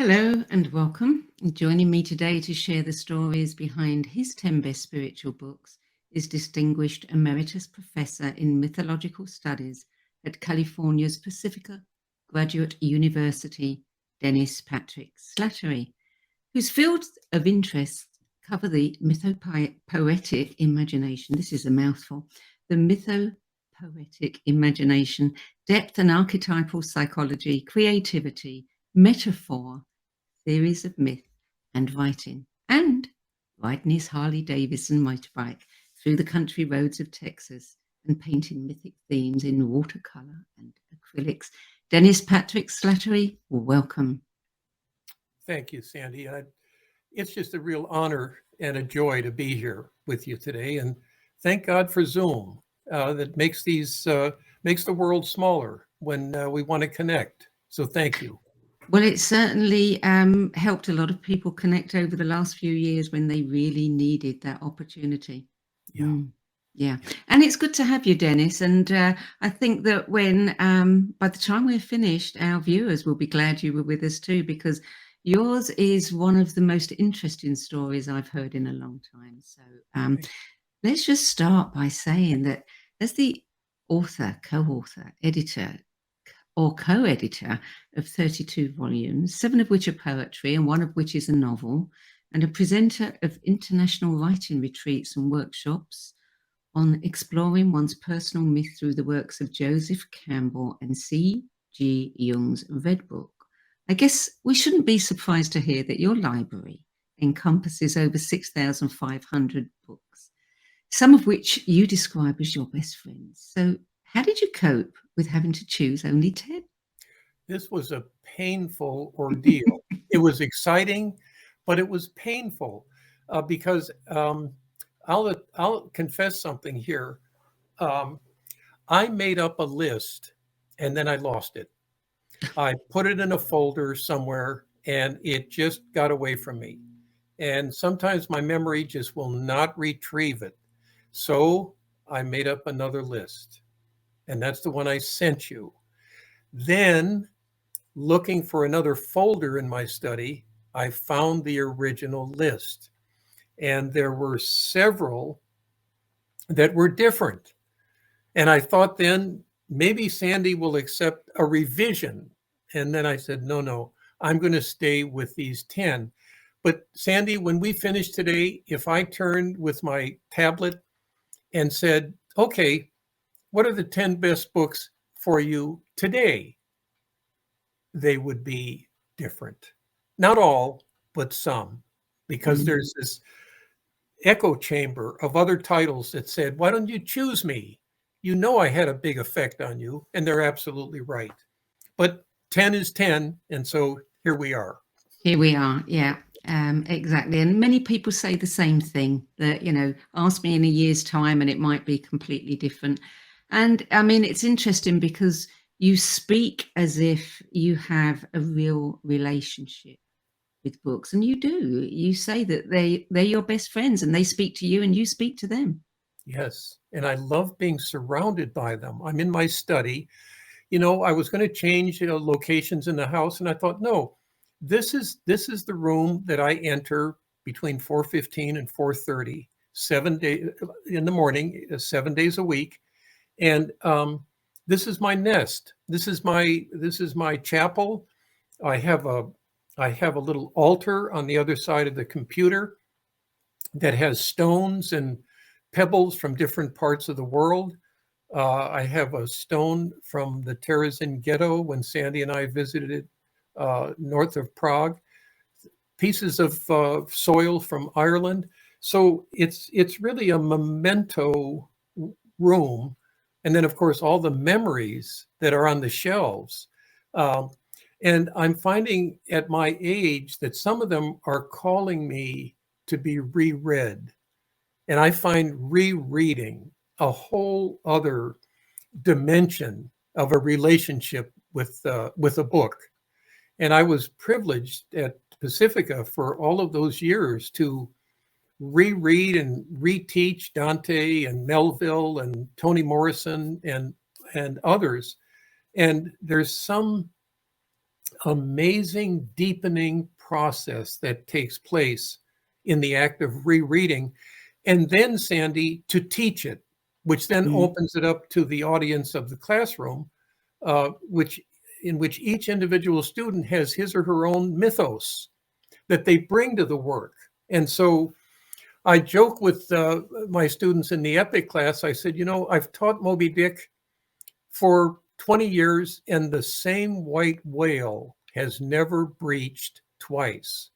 Hello and welcome. Joining me today to share the stories behind his 10 best spiritual books is Distinguished Emeritus Professor in Mythological Studies at California's Pacifica Graduate University, Dennis Patrick Slattery, whose fields of interest cover the mythopoetic imagination. This is a mouthful. The mythopoetic imagination, depth and archetypal psychology, creativity, metaphor, theories of myth, and writing, and riding his Harley-Davidson motorbike through the country roads of Texas and painting mythic themes in watercolor and acrylics. Dennis Patrick Slattery, welcome. Thank you, Sandie. It's just a real honor and a joy to be here with you today, and thank God for Zoom that makes the world smaller when we want to connect. So thank you. Well, it certainly helped a lot of people connect over the last few years when they really needed that opportunity. Yeah. And it's good to have you, Dennis. And I think that when, by the time we're finished, our viewers will be glad you were with us too, because yours is one of the most interesting stories I've heard in a long time. So let's just start by saying that as the author, co-author, editor, or co-editor of 32 volumes, 7 of which are poetry and 1 of which is a novel, and a presenter of international writing retreats and workshops on exploring one's personal myth through the works of Joseph Campbell and C.G. Jung's Red Book. I guess we shouldn't be surprised to hear that your library encompasses over 6,500 books, some of which you describe as your best friends. So how did you cope with having to choose only 10? This was a painful ordeal. It was exciting, but it was painful because I'll confess something here. I made up a list and then I lost it. I put it in a folder somewhere and it just got away from me. And sometimes my memory just will not retrieve it. So I made up another list. And that's the one I sent you. Then, looking for another folder in my study, I found the original list. And there were several that were different. And I thought then, maybe Sandie will accept a revision. And then I said, no, I'm going to stay with these 10. But Sandie, when we finish today, if I turned with my tablet and said, okay, what are the 10 best books for you today? They would be different. Not all, but some, because there's this echo chamber of other titles that said, why don't you choose me? You know I had a big effect on you, and they're absolutely right. But 10 is 10, and so here we are. Here we are, yeah. Exactly. And many people say the same thing, that, ask me in a year's time and it might be completely different. And I mean, it's interesting because you speak as if you have a real relationship with books, and you do. You say that they're your best friends and they speak to you and you speak to them. Yes, and I love being surrounded by them. I'm in my study. I was going to change locations in the house, and I thought, no, this is the room that I enter between 4:15 and 4:30, 7 days in the morning, 7 days a week. And this is my nest. This is my chapel. I have a little altar on the other side of the computer that has stones and pebbles from different parts of the world. I have a stone from the Terezin ghetto when Sandie and I visited north of Prague. Pieces of soil from Ireland. So it's really a memento room. And then, of course, all the memories that are on the shelves. And I'm finding at my age that some of them are calling me to be reread. And I find rereading a whole other dimension of a relationship with a book. And I was privileged at Pacifica for all of those years to reread and reteach Dante and Melville and Toni Morrison and others. And there's some amazing deepening process that takes place in the act of rereading. And then, Sandie, to teach it, which then opens it up to the audience of the classroom, in which each individual student has his or her own mythos that they bring to the work. And so I joke with my students in the epic class. I said, I've taught Moby Dick for 20 years, and the same white whale has never breached twice.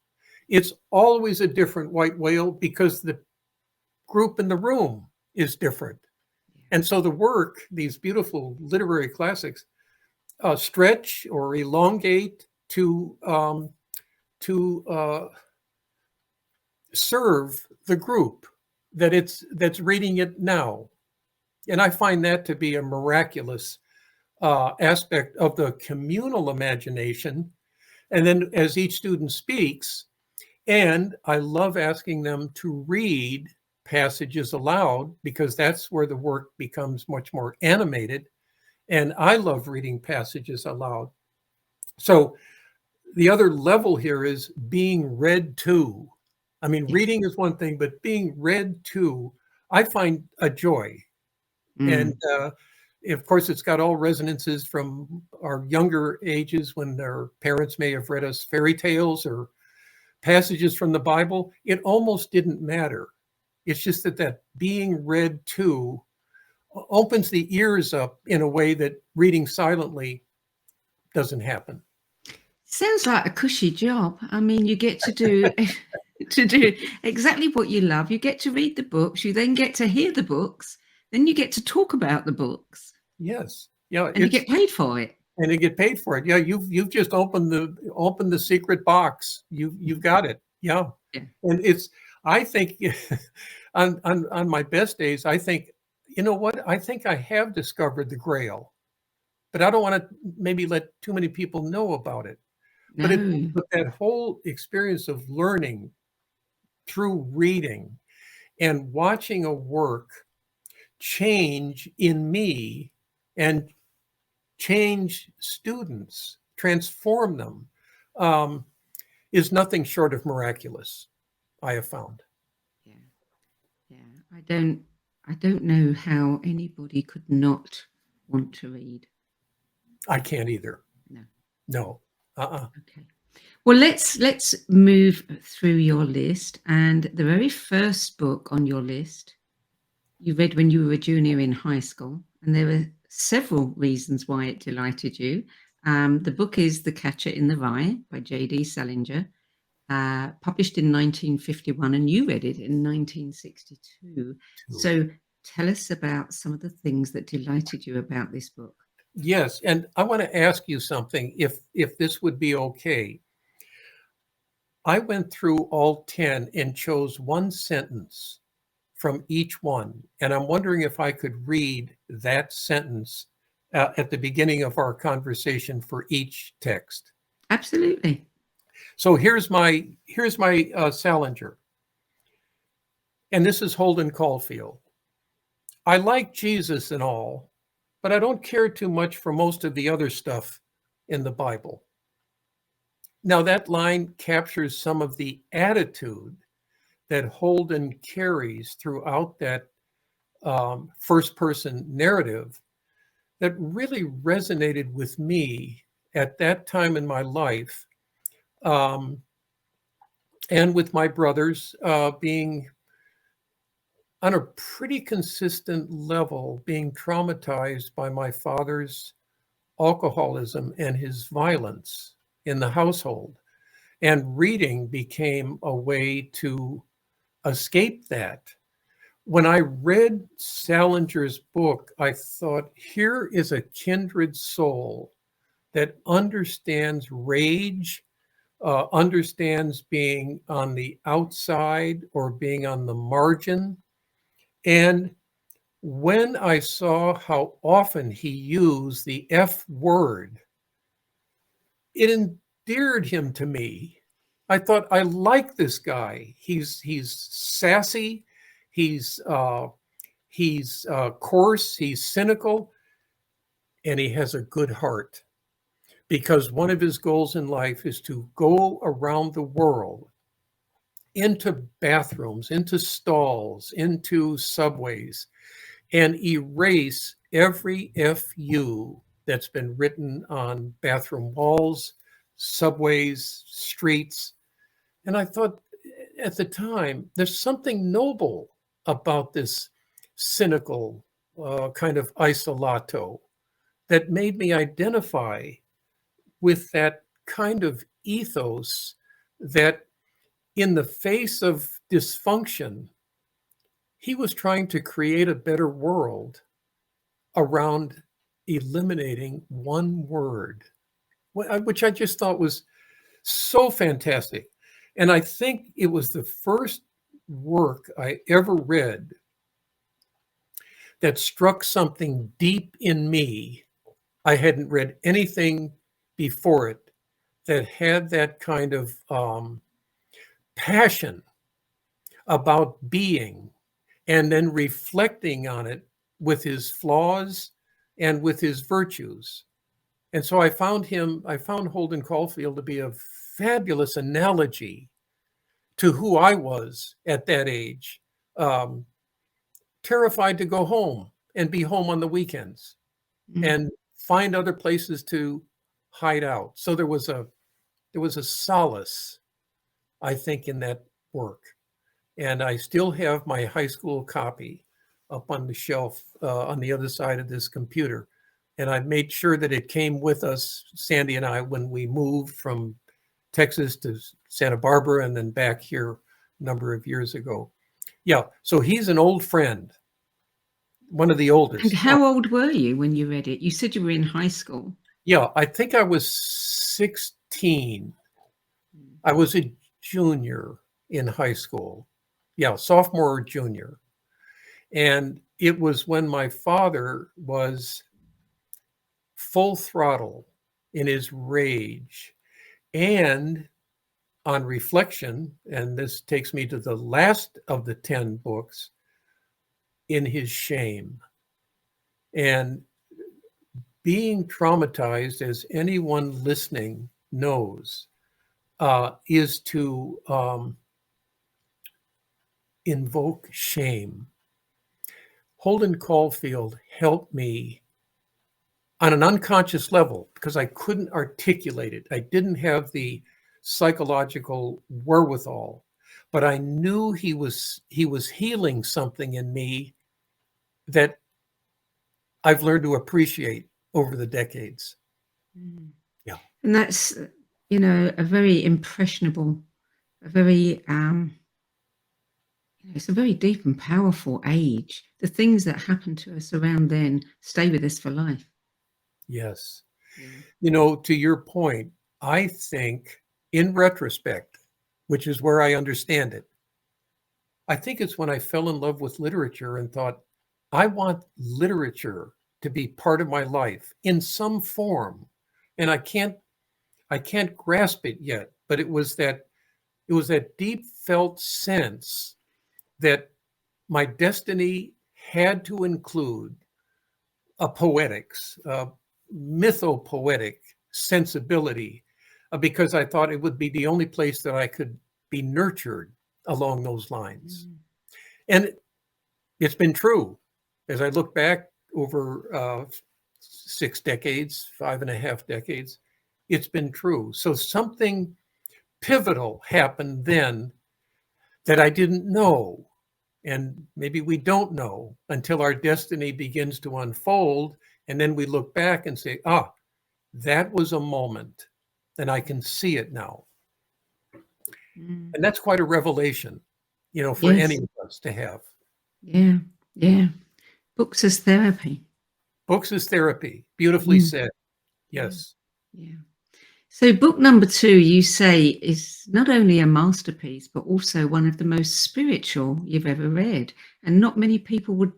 It's always a different white whale because the group in the room is different. And so the work, these beautiful literary classics, stretch or elongate to serve the group that's reading it now. And I find that to be a miraculous aspect of the communal imagination. And then as each student speaks, and I love asking them to read passages aloud, because that's where the work becomes much more animated. And I love reading passages aloud. So the other level here is being read to. I mean, reading is one thing, but being read to, I find a joy. And of course, it's got all resonances from our younger ages when our parents may have read us fairy tales or passages from the Bible. It almost didn't matter. It's just that being read to opens the ears up in a way that reading silently doesn't happen. Sounds like a cushy job. I mean, you get to do exactly what you love. You get to read the books. You then get to hear the books. Then you get to talk about the books. Yes. Yeah. And you get paid for it. And you get paid for it. Yeah. You've just opened the secret box. You've got it. Yeah. And I think on my best days, I think, you know what? I think I have discovered the Grail, but I don't want to maybe let too many people know about it. No. But that whole experience of learning through reading and watching a work change in me and change students, transform them, is nothing short of miraculous, I have found. Yeah. I don't know how anybody could not want to read. I can't either. No. Okay. Well, let's move through your list. And the very first book on your list you read when you were a junior in high school, and there were several reasons why it delighted you. The book is The Catcher in the Rye by J.D. Salinger, published in 1951, and you read it in 1962. So tell us about some of the things that delighted you about this book. Yes, and I want to ask you something, if this would be okay. I went through all 10 and chose one sentence from each one, and I'm wondering if I could read that sentence at the beginning of our conversation for each text. Absolutely. So here's my Salinger, and this is Holden Caulfield. I like Jesus and all, but I don't care too much for most of the other stuff in the Bible. Now that line captures some of the attitude that Holden carries throughout that first-person narrative that really resonated with me at that time in my life, and with my brothers being on a pretty consistent level, being traumatized by my father's alcoholism and his violence in the household. And reading became a way to escape that. When I read Salinger's book, I thought, here is a kindred soul that understands rage, understands being on the outside or being on the margin. And when I saw how often he used the F word, it endeared him to me. I thought, I like this guy. He's sassy, he's coarse, he's cynical, and he has a good heart. because one of his goals in life is to go around the world into bathrooms, into stalls, into subways, and erase every FU that's been written on bathroom walls, subways, streets. And I thought at the time, there's something noble about this cynical kind of isolato that made me identify with that kind of ethos that in the face of dysfunction, he was trying to create a better world around eliminating one word, which I just thought was so fantastic. And I think it was the first work I ever read that struck something deep in me. I hadn't read anything before it that had that kind of passion about being and then reflecting on it with his flaws and with his virtues. And so I found Holden Caulfield to be a fabulous analogy to who I was at that age, terrified to go home and be home on the weekends and find other places to hide out. So there was a solace, I think, in that work. And I still have my high school copy up on the shelf on the other side of this computer. And I made sure that it came with us, Sandie and I, when we moved from Texas to Santa Barbara and then back here a number of years ago. Yeah, so he's an old friend, one of the oldest. And how old were you when you read it? You said you were in high school. Yeah, I think I was 16. I was a junior in high school. Yeah, sophomore or junior. And it was when my father was full throttle in his rage. And on reflection, and this takes me to the last of the 10 books, in his shame. And being traumatized, as anyone listening knows, is to invoke shame. Holden Caulfield helped me on an unconscious level because I couldn't articulate it. I didn't have the psychological wherewithal, but I knew he was healing something in me that I've learned to appreciate over the decades. Yeah. And that's, a very impressionable, a very, it's a very deep and powerful age. The things that happen to us around then stay with us for life. Yes. Yeah. To your point, I think in retrospect, which is where I understand it, I think it's when I fell in love with literature and thought, I want literature to be part of my life in some form. And I can't grasp it yet, but it was that deep felt sense that my destiny had to include a poetics, mythopoetic sensibility, because I thought it would be the only place that I could be nurtured along those lines. And it's been true. As I look back over 6 decades, 5.5 decades, it's been true. So something pivotal happened then that I didn't know. And maybe we don't know until our destiny begins to unfold. And then we look back and say, that was a moment. And I can see it now. And that's quite a revelation, for any of us to have. Yeah, yeah. Books as therapy. Books as therapy. Beautifully said. Yes. Yeah. So book number 2, you say, is not only a masterpiece, but also one of the most spiritual you've ever read. And not many people would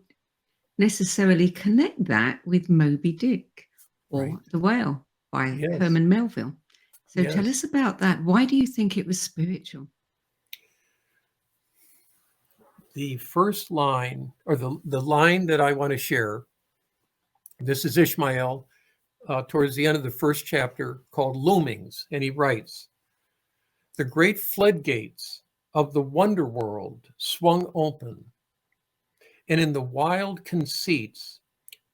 necessarily connect that with Moby Dick or The Whale by Herman Melville. So tell us about that. Why do you think it was spiritual? The first line, or the line that I want to share, this is Ishmael. towards the end of the first chapter called Loomings, and he writes, "The great floodgates of the wonder world swung open, and in the wild conceits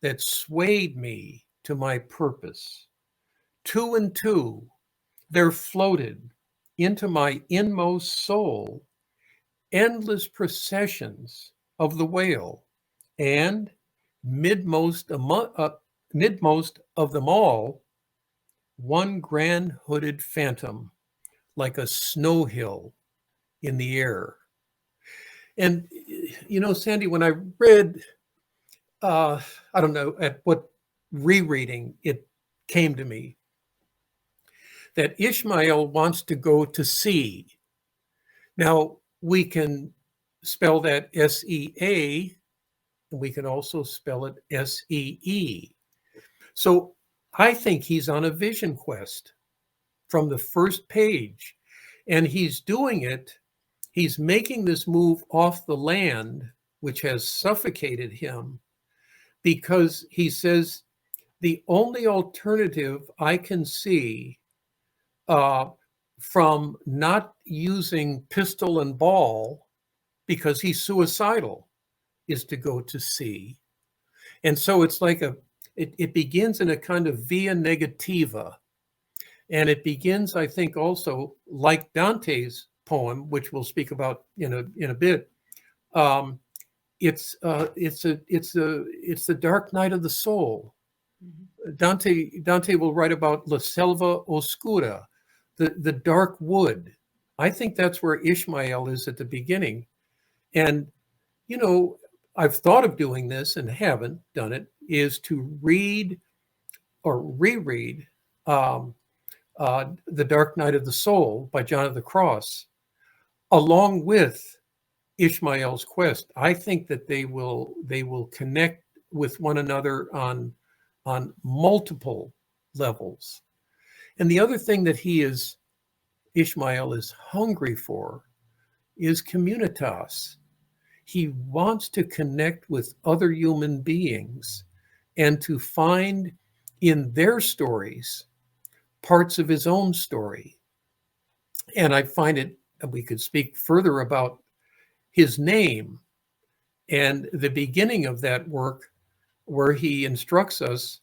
that swayed me to my purpose, two and two there floated into my inmost soul endless processions of the whale, and midmost of them all, one grand hooded phantom like a snow hill in the air." And, Sandie, when I read, I don't know at what rereading it came to me, that Ishmael wants to go to sea. Now, we can spell that S-E-A, and we can also spell it S-E-E. So I think he's on a vision quest from the first page, and he's doing it. He's making this move off the land, which has suffocated him, because he says, the only alternative I can see from not using pistol and ball, because he's suicidal, is to go to sea. And so it's like it begins in a kind of via negativa. And it begins, I think, also like Dante's poem, which we'll speak about in a bit. It's the dark night of the soul. Mm-hmm. Dante will write about La Selva Oscura, the dark wood. I think that's where Ishmael is at the beginning. And, I've thought of doing this and haven't done it, is to read or reread The Dark Night of the Soul by John of the Cross, along with Ishmael's Quest. I think that they will connect with one another on multiple levels. And the other thing that Ishmael is hungry for is communitas. He wants to connect with other human beings and to find in their stories parts of his own story. And I find it, we could speak further about his name and the beginning of that work, where he instructs us,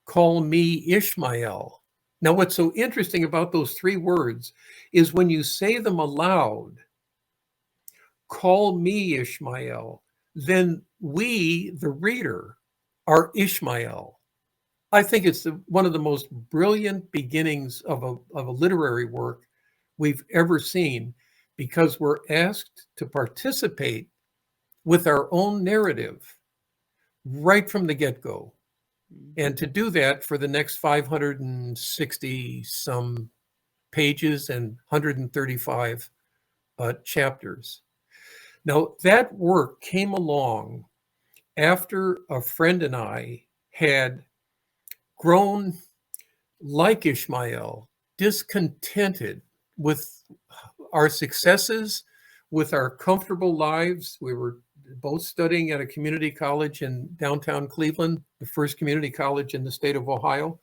call me Ishmael. Now, what's so interesting about those three words is when you say them aloud, call me Ishmael, then we, the reader, are Ishmael. I think it's one of the most brilliant beginnings of a literary work we've ever seen, because we're asked to participate with our own narrative right from the get-go. And to do that for the next 560 some pages and 135 chapters. Now, that work came along after a friend and I had grown, like Ishmael, discontented with our successes, with our comfortable lives. We were both studying at a community college in downtown Cleveland, the first community college in the state of Ohio.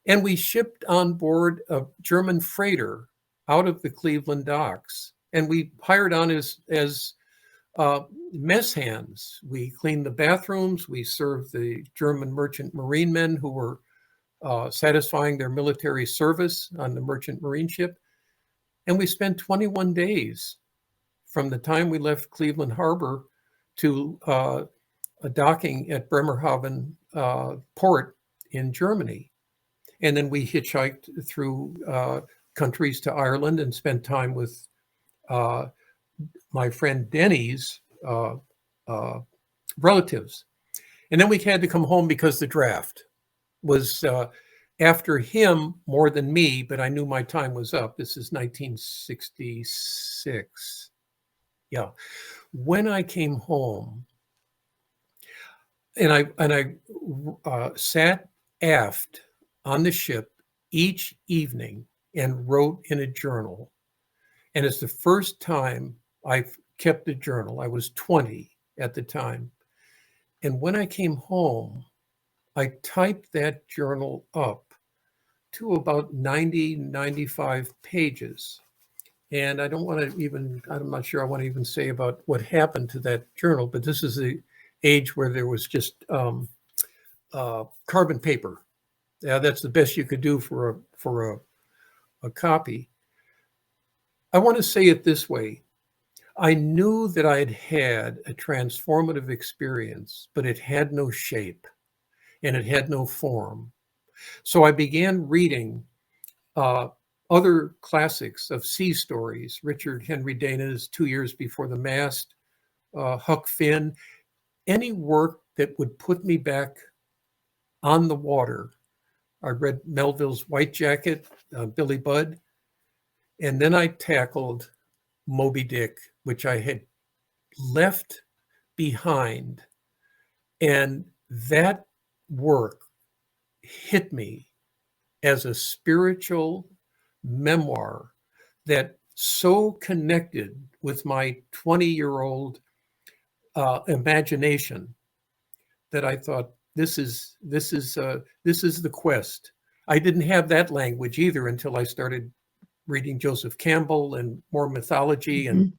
And we shipped on board a German freighter out of the Cleveland docks. And we hired on as mess hands. We cleaned the bathrooms. We served the German merchant marine men who were satisfying their military service on the merchant marine ship. And we spent 21 days from the time we left Cleveland Harbor to a docking at Bremerhaven port in Germany. And then we hitchhiked through countries to Ireland and spent time with my friend Denny's relatives. And then we had to come home because the draft was after him more than me, but I knew my time was up. This is 1966. Yeah. When I came home, and I sat aft on the ship each evening and wrote in a journal. And it's the first time I've kept a journal. I was 20 at the time. And when I came home, I typed that journal up to about 90, 95 pages. And I don't want to even, I'm not sure I want to even say about what happened to that journal, but this is the age where there was just carbon paper. Yeah, that's the best you could do for a copy. I want to say it this way. I knew that I had had a transformative experience, but it had no shape and it had no form. So I began reading other classics of sea stories, Richard Henry Dana's 2 Years Before the Mast, Huck Finn, any work that would put me back on the water. I read Melville's White Jacket, Billy Budd, and then I tackled Moby Dick, which I had left behind. And that work hit me as a spiritual memoir that so connected with my 20-year-old imagination that I thought, this is the quest. I didn't have that language either until I started reading Joseph Campbell and more mythology and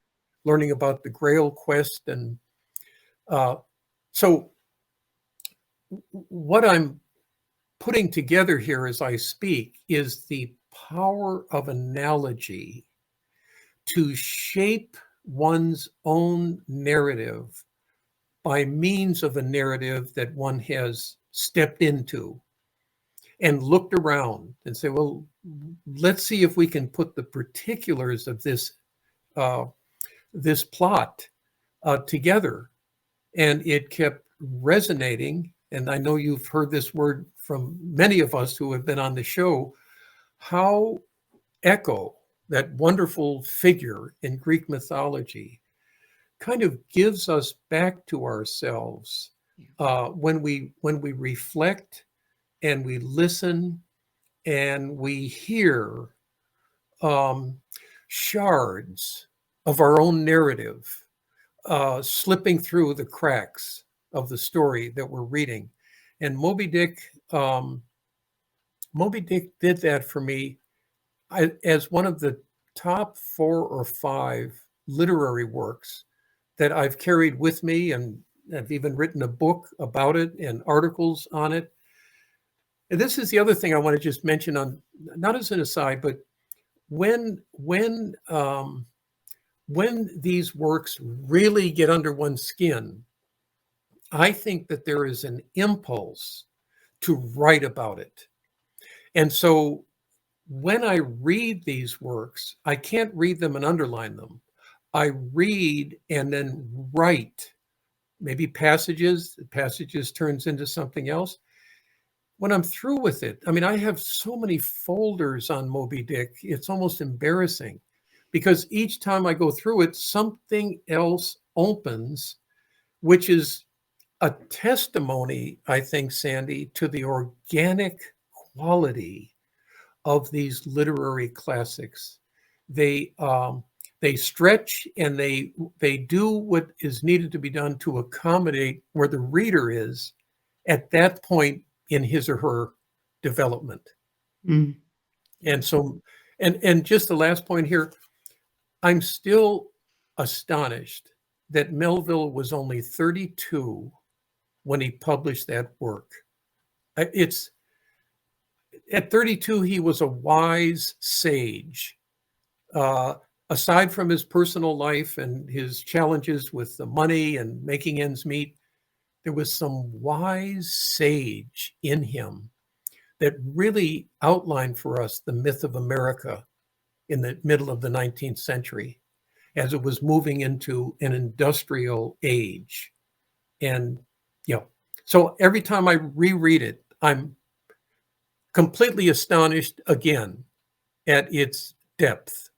learning about the Grail quest. And so what I'm putting together here as I speak is the power of analogy to shape one's own narrative by means of a narrative that one has stepped into and looked around and say, well, let's see if we can put the particulars of this this plot together. And it kept resonating. And I know you've heard this word from many of us who have been on the show, how Echo, that wonderful figure in Greek mythology, kind of gives us back to ourselves when we reflect and we listen and we hear shards of our own narrative slipping through the cracks of the story that we're reading. And Moby Dick did that for me as one of the top 4 or 5 literary works that I've carried with me, and I've even written a book about it and articles on it. And this is the other thing I want to just mention, on not as an aside, but when these works really get under one's skin, I think that there is an impulse to write about it. And so when I read these works, I can't read them and underline them. I read and then write, maybe passages turns into something else. When I'm through with it, I mean, I have so many folders on Moby Dick, it's almost embarrassing, because each time I go through it, something else opens, which is a testimony, I think, Sandie, to the organic quality of these literary classics. They stretch and they do what is needed to be done to accommodate where the reader is at that point in his or her development. And so, and just the last point here, I'm still astonished that Melville was only 32 when he published that work. It's at 32, he was a wise sage. Aside from his personal life and his challenges with the money and making ends meet, there was some wise sage in him that really outlined for us the myth of America in the middle of the 19th century as it was moving into an industrial age. And, so every time I reread it, I'm completely astonished again at its depth.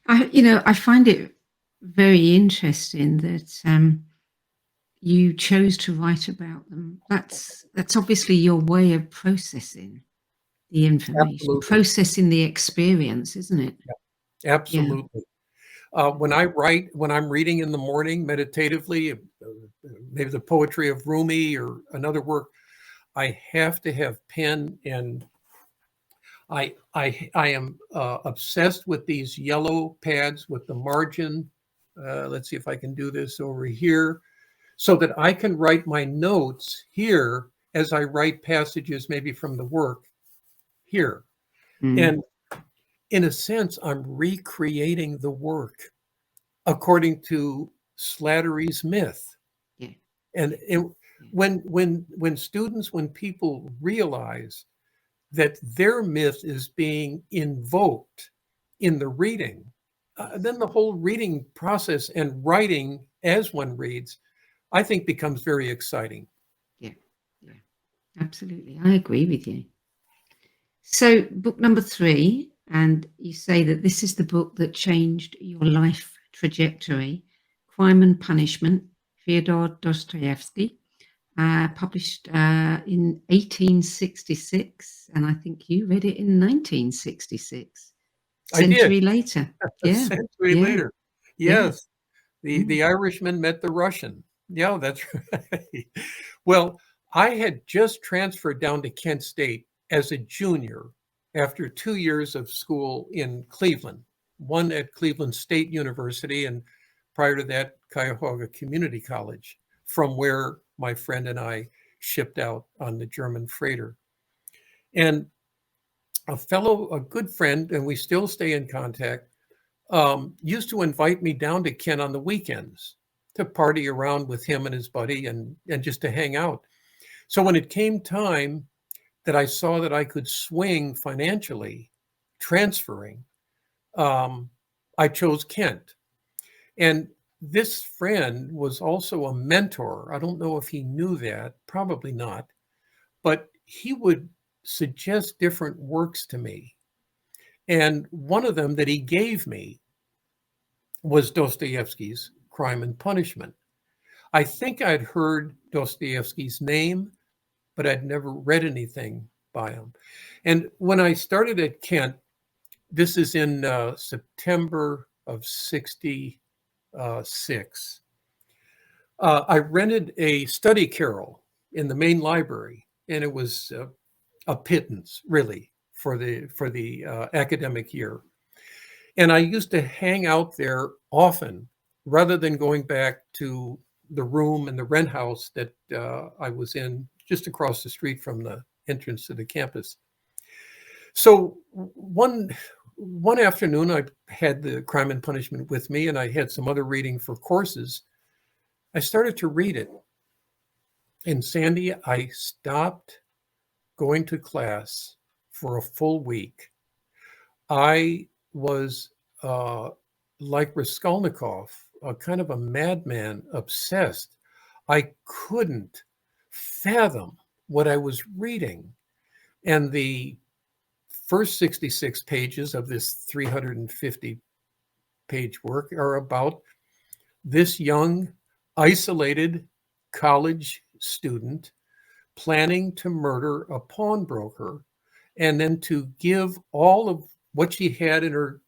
I find it very interesting that you chose to write about them. That's obviously your way of processing the information, Absolutely. processing the experience, isn't it? Absolutely. When I write, when I'm reading in the morning meditatively, maybe the poetry of Rumi or another work, I have to have pen, and I am obsessed with these yellow pads with the margin. Let's see if I can do this over here, so that I can write my notes here as I write passages maybe from the work here. And in a sense, I'm recreating the work according to Slattery's myth. Yeah. And when students, when people realize that their myth is being invoked in the reading, then the whole reading process and writing as one reads, I think, becomes very exciting. Yeah, yeah, absolutely. I agree with you. So book number 3, and you say that this is the book that changed your life trajectory, Crime and Punishment, Fyodor Dostoyevsky, published in 1866, and I think you read it in 1966. Century later. A century later. Yes. The Irishman met the Russian. Yeah, that's right. Well, I had just transferred down to Kent State as a junior after 2 years of school in Cleveland, one at Cleveland State University, and prior to that, Cuyahoga Community College, from where my friend and I shipped out on the German freighter. And a good friend, and we still stay in contact, used to invite me down to Kent on the weekends to party around with him and his buddy and just to hang out. So when it came time that I saw that I could swing financially transferring, I chose Kent. And this friend was also a mentor. I don't know if he knew that, probably not, but he would suggest different works to me. And one of them that he gave me was Dostoyevsky's Crime and Punishment. I think I'd heard Dostoyevsky's name, but I'd never read anything by him. And when I started at Kent, this is in September of 66, I rented a study carrel in the main library, and it was a pittance, really, for the academic year. And I used to hang out there often, rather than going back to the room in the rent house that I was in just across the street from the entrance to the campus. So one afternoon, I had the Crime and Punishment with me, and I had some other reading for courses. I started to read it. And Sandie, I stopped going to class for a full week. I was like Raskolnikov, a kind of a madman, obsessed. I couldn't fathom what I was reading. And the first 66 pages of this 350-page work are about this young, isolated college student planning to murder a pawnbroker, and then to give all of what she had in her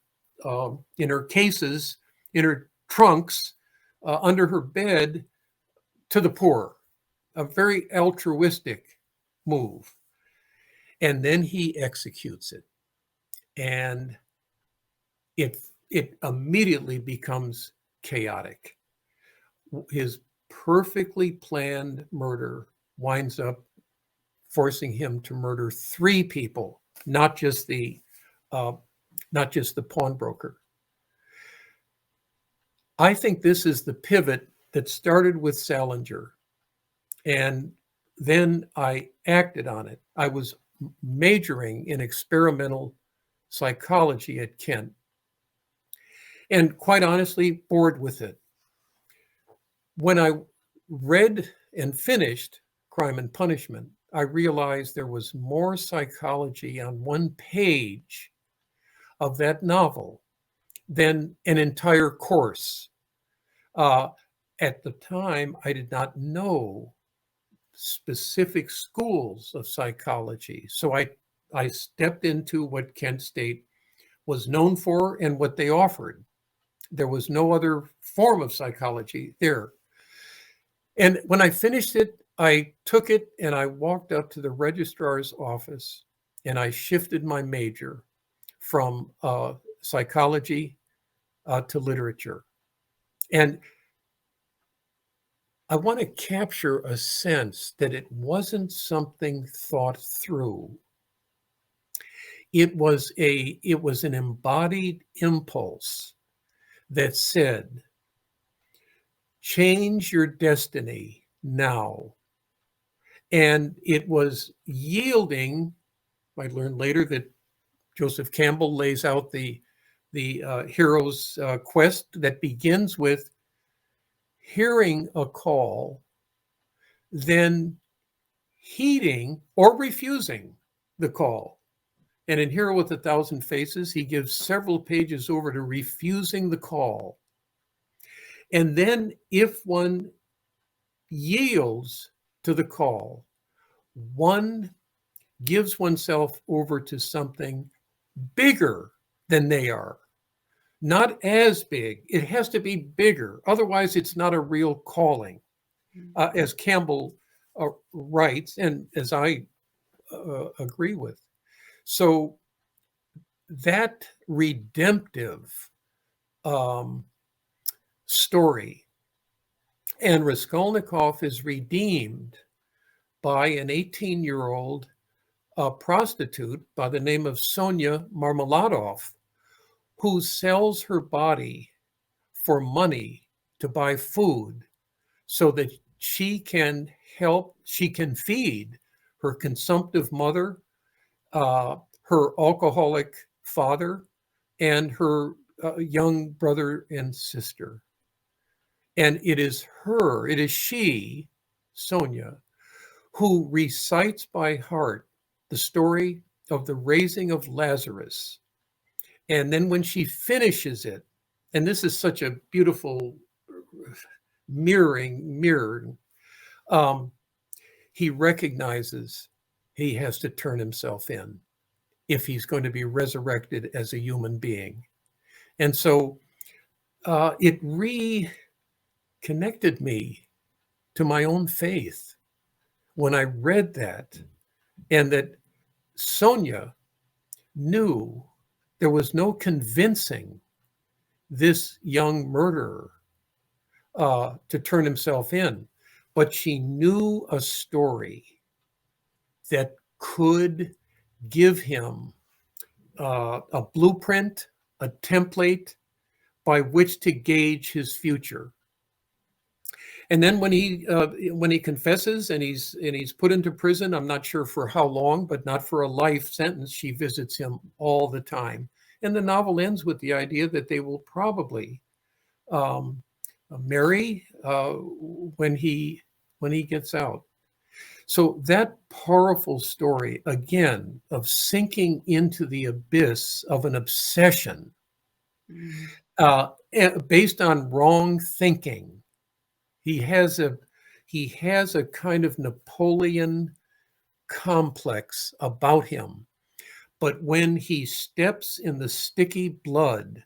cases, in her trunks, under her bed, to the poor. A very altruistic move. And then he executes it. And it immediately becomes chaotic. His perfectly planned murder winds up forcing him to murder 3 people, not just the pawnbroker. I think this is the pivot that started with Salinger, and then I acted on it. I was majoring in experimental psychology at Kent, and quite honestly, bored with it. When I read and finished Crime and Punishment, I realized there was more psychology on one page of that novel than an entire course. At the time, I did not know specific schools of psychology. So I stepped into what Kent State was known for and what they offered. There was no other form of psychology there. And when I finished it, I took it and I walked up to the registrar's office and I shifted my major from psychology to literature. And I want to capture a sense that it wasn't something thought through. It was an embodied impulse that said, change your destiny now. And it was yielding. I learned later that Joseph Campbell lays out the hero's quest that begins with hearing a call, then heeding or refusing the call. And in Hero with a Thousand Faces, he gives several pages over to refusing the call. And then if one yields to the call, one gives oneself over to something bigger than they are. Not as big. It has to be bigger. Otherwise, it's not a real calling. As Campbell writes, and as I agree with. So that redemptive story, and Raskolnikov is redeemed by an 18-year-old prostitute by the name of Sonia Marmeladov, who sells her body for money to buy food so that she can feed her consumptive mother, her alcoholic father, and her young brother and sister. And it is she, Sonia, who recites by heart the story of the raising of Lazarus. And then when she finishes it, and this is such a beautiful mirror, he recognizes he has to turn himself in if he's going to be resurrected as a human being. And so it reconnected me to my own faith when I read that, and that Sonia knew there was no convincing this young murderer to turn himself in, but she knew a story that could give him a blueprint, a template by which to gauge his future. And then when he confesses and he's put into prison, I'm not sure for how long, but not for a life sentence, she visits him all the time. And the novel ends with the idea that they will probably marry when he gets out. So that powerful story, again, of sinking into the abyss of an obsession based on wrong thinking. He has a kind of Napoleon complex about him. But when he steps in the sticky blood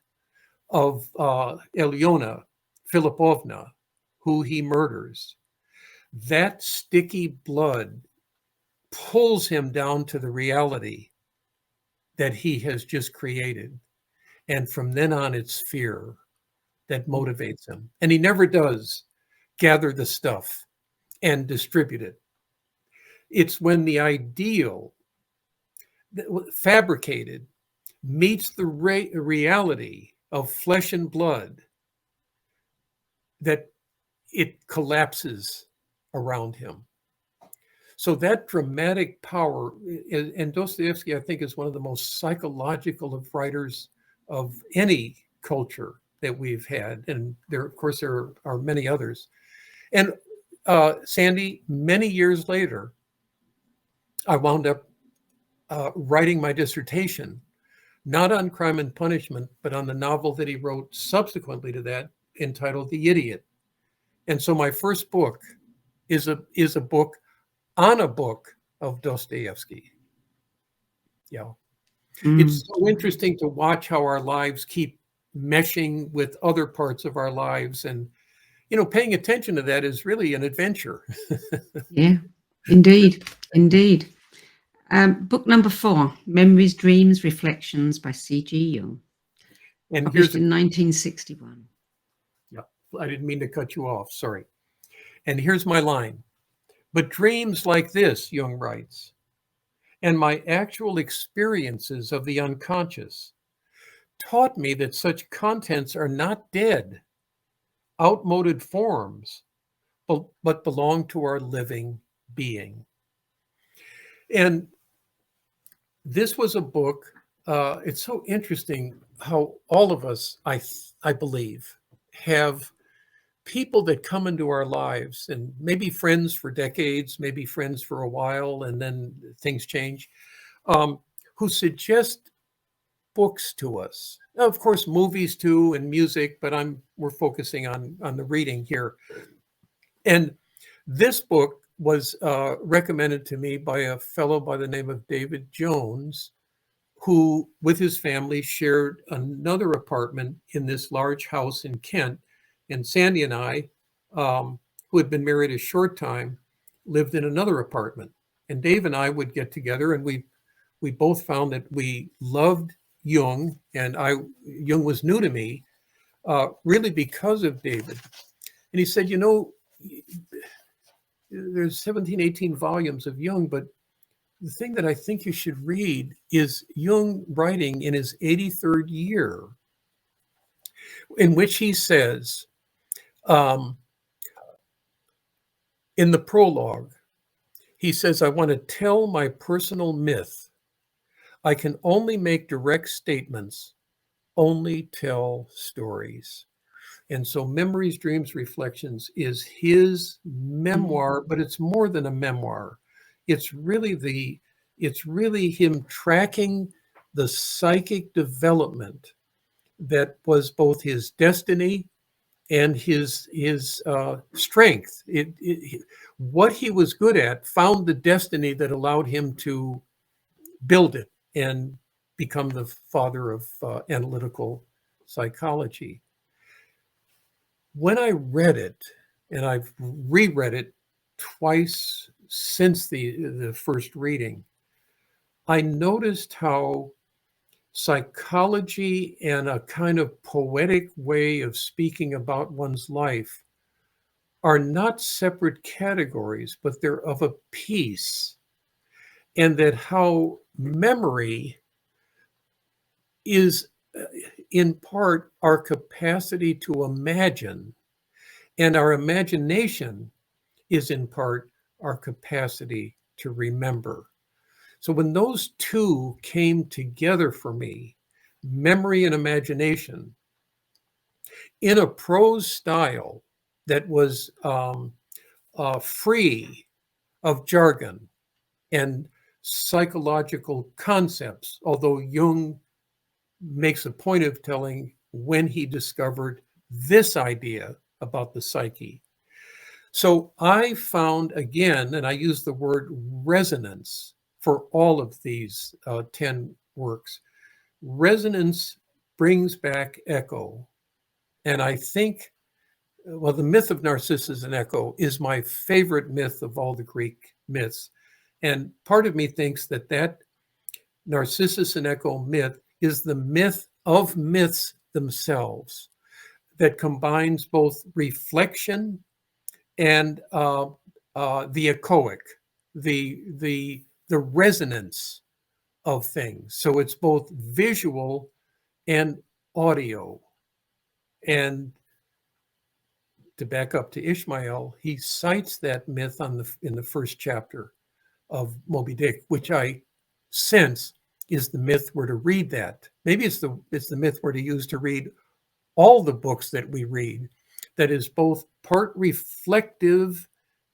of Elyona Filipovna, who he murders, that sticky blood pulls him down to the reality that he has just created. And from then on, it's fear that motivates him. And he never does gather the stuff and distribute it. It's when the ideal fabricated meets the reality of flesh and blood that it collapses around him. So that dramatic power, and Dostoyevsky, I think, is one of the most psychological of writers of any culture that we've had. And there, of course, there are many others. And Sandie, many years later, I wound up writing my dissertation, not on Crime and Punishment, but on the novel that he wrote subsequently to that, entitled The Idiot. And so my first book is a book on a book of Dostoyevsky. Yeah. It's so interesting to watch how our lives keep meshing with other parts of our lives. And, paying attention to that is really an adventure. Yeah, indeed. Indeed. Book number 4, Memories, Dreams, Reflections by C.G. Jung. And Published in 1961. Yeah, I didn't mean to cut you off. Sorry. And here's my line. But dreams like this, Jung writes, and my actual experiences of the unconscious taught me that such contents are not dead, outmoded forms, but belong to our living being. And this was a book. It's so interesting how all of us, I believe, have people that come into our lives, and maybe friends for decades, maybe friends for a while, and then things change, who suggest books to us. Now, of course, movies too, and music, but we're focusing on the reading here. And this book was recommended to me by a fellow by the name of David Jones, who, with his family, shared another apartment in this large house in Kent. And Sandie and I, who had been married a short time, lived in another apartment. And Dave and I would get together, and we both found that we loved Jung, and Jung was new to me, really because of David. And he said, there's 17, 18 volumes of Jung, but the thing that I think you should read is Jung writing in his 83rd year, in which he says, in the prologue, he says, I want to tell my personal myth. I can only make direct statements, only tell stories. And so Memories, Dreams, Reflections is his memoir, but it's more than a memoir. It's really him tracking the psychic development that was both his destiny and his strength. What he was good at found the destiny that allowed him to build it and become the father of analytical psychology. When I read it, and I've reread it twice since the first reading, I noticed how psychology and a kind of poetic way of speaking about one's life are not separate categories, but they're of a piece. And that how memory is in part our capacity to imagine, and our imagination is in part our capacity to remember. So when those two came together for me, memory and imagination, in a prose style that was free of jargon and psychological concepts, although Jung makes a point of telling when he discovered this idea about the psyche. So I found, again, and I use the word resonance for all of these 10 works. Resonance brings back echo. And I think, well, the myth of Narcissus and Echo is my favorite myth of all the Greek myths. And part of me thinks that Narcissus and Echo myth is the myth of myths themselves, that combines both reflection and the echoic, the resonance of things. So it's both visual and audio. And to back up to Ishmael, he cites that myth in the first chapter of Moby Dick, which I sense is the myth we're to read that. Maybe it's the myth we're to use to read all the books that we read, that is both part reflective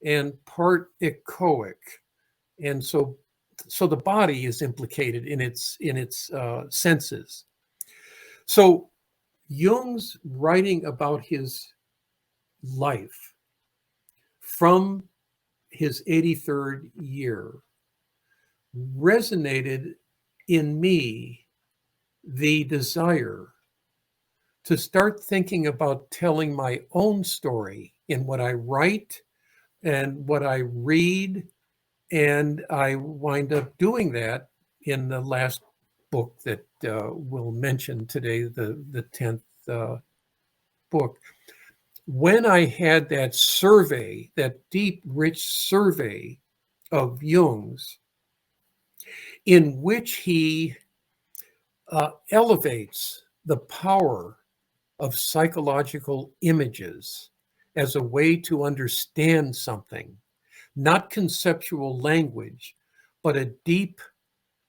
and part echoic. And so the body is implicated in its senses. So Jung's writing about his life from his 83rd year resonated in me the desire to start thinking about telling my own story in what I write and what I read. And I wind up doing that in the last book that we'll mention today, the 10th book. When I had that survey, that deep, rich survey of Jung's, in which he elevates the power of psychological images as a way to understand something, not conceptual language, but a deep,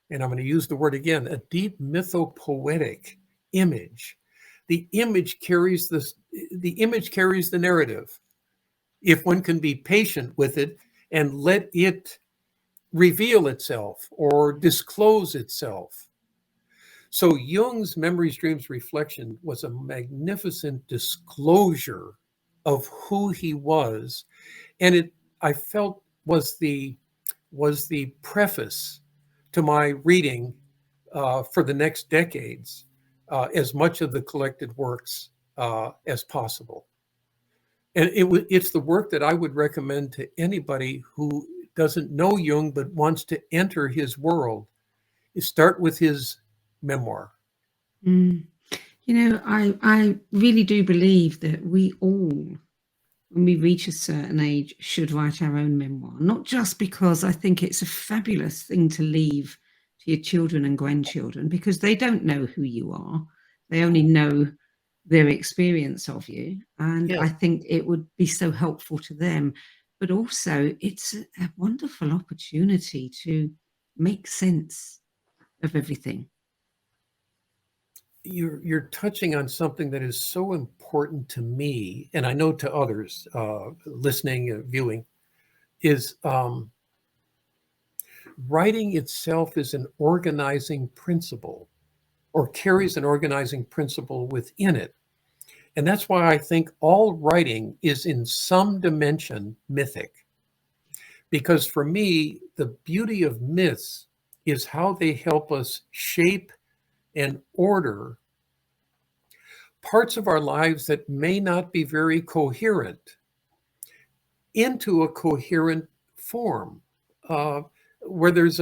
and I'm going to use the word again, a deep mythopoetic image. The image carries the narrative. If one can be patient with it and let it reveal itself or disclose itself. So Jung's Memories, Dreams, Reflection was a magnificent disclosure of who he was, and it, I felt, was the preface to my reading for the next decades, as much of the collected works as possible. And it's the work that I would recommend to anybody who doesn't know Jung but wants to enter his world. You start with his memoir. You know, I really do believe that we all, when we reach a certain age, should write our own memoir. Not just because I think it's a fabulous thing to leave to your children and grandchildren, because they don't know who you are. They only know their experience of you. And Yes. I think it would be so helpful to them. But also, it's a wonderful opportunity to make sense of everything. You're touching on something that is so important to me, and I know to others listening, viewing, is writing itself is an organizing principle, or carries an organizing principle within it. And that's why I think all writing is in some dimension mythic. Because for me, the beauty of myths is how they help us shape and order parts of our lives that may not be very coherent into a coherent form, where there's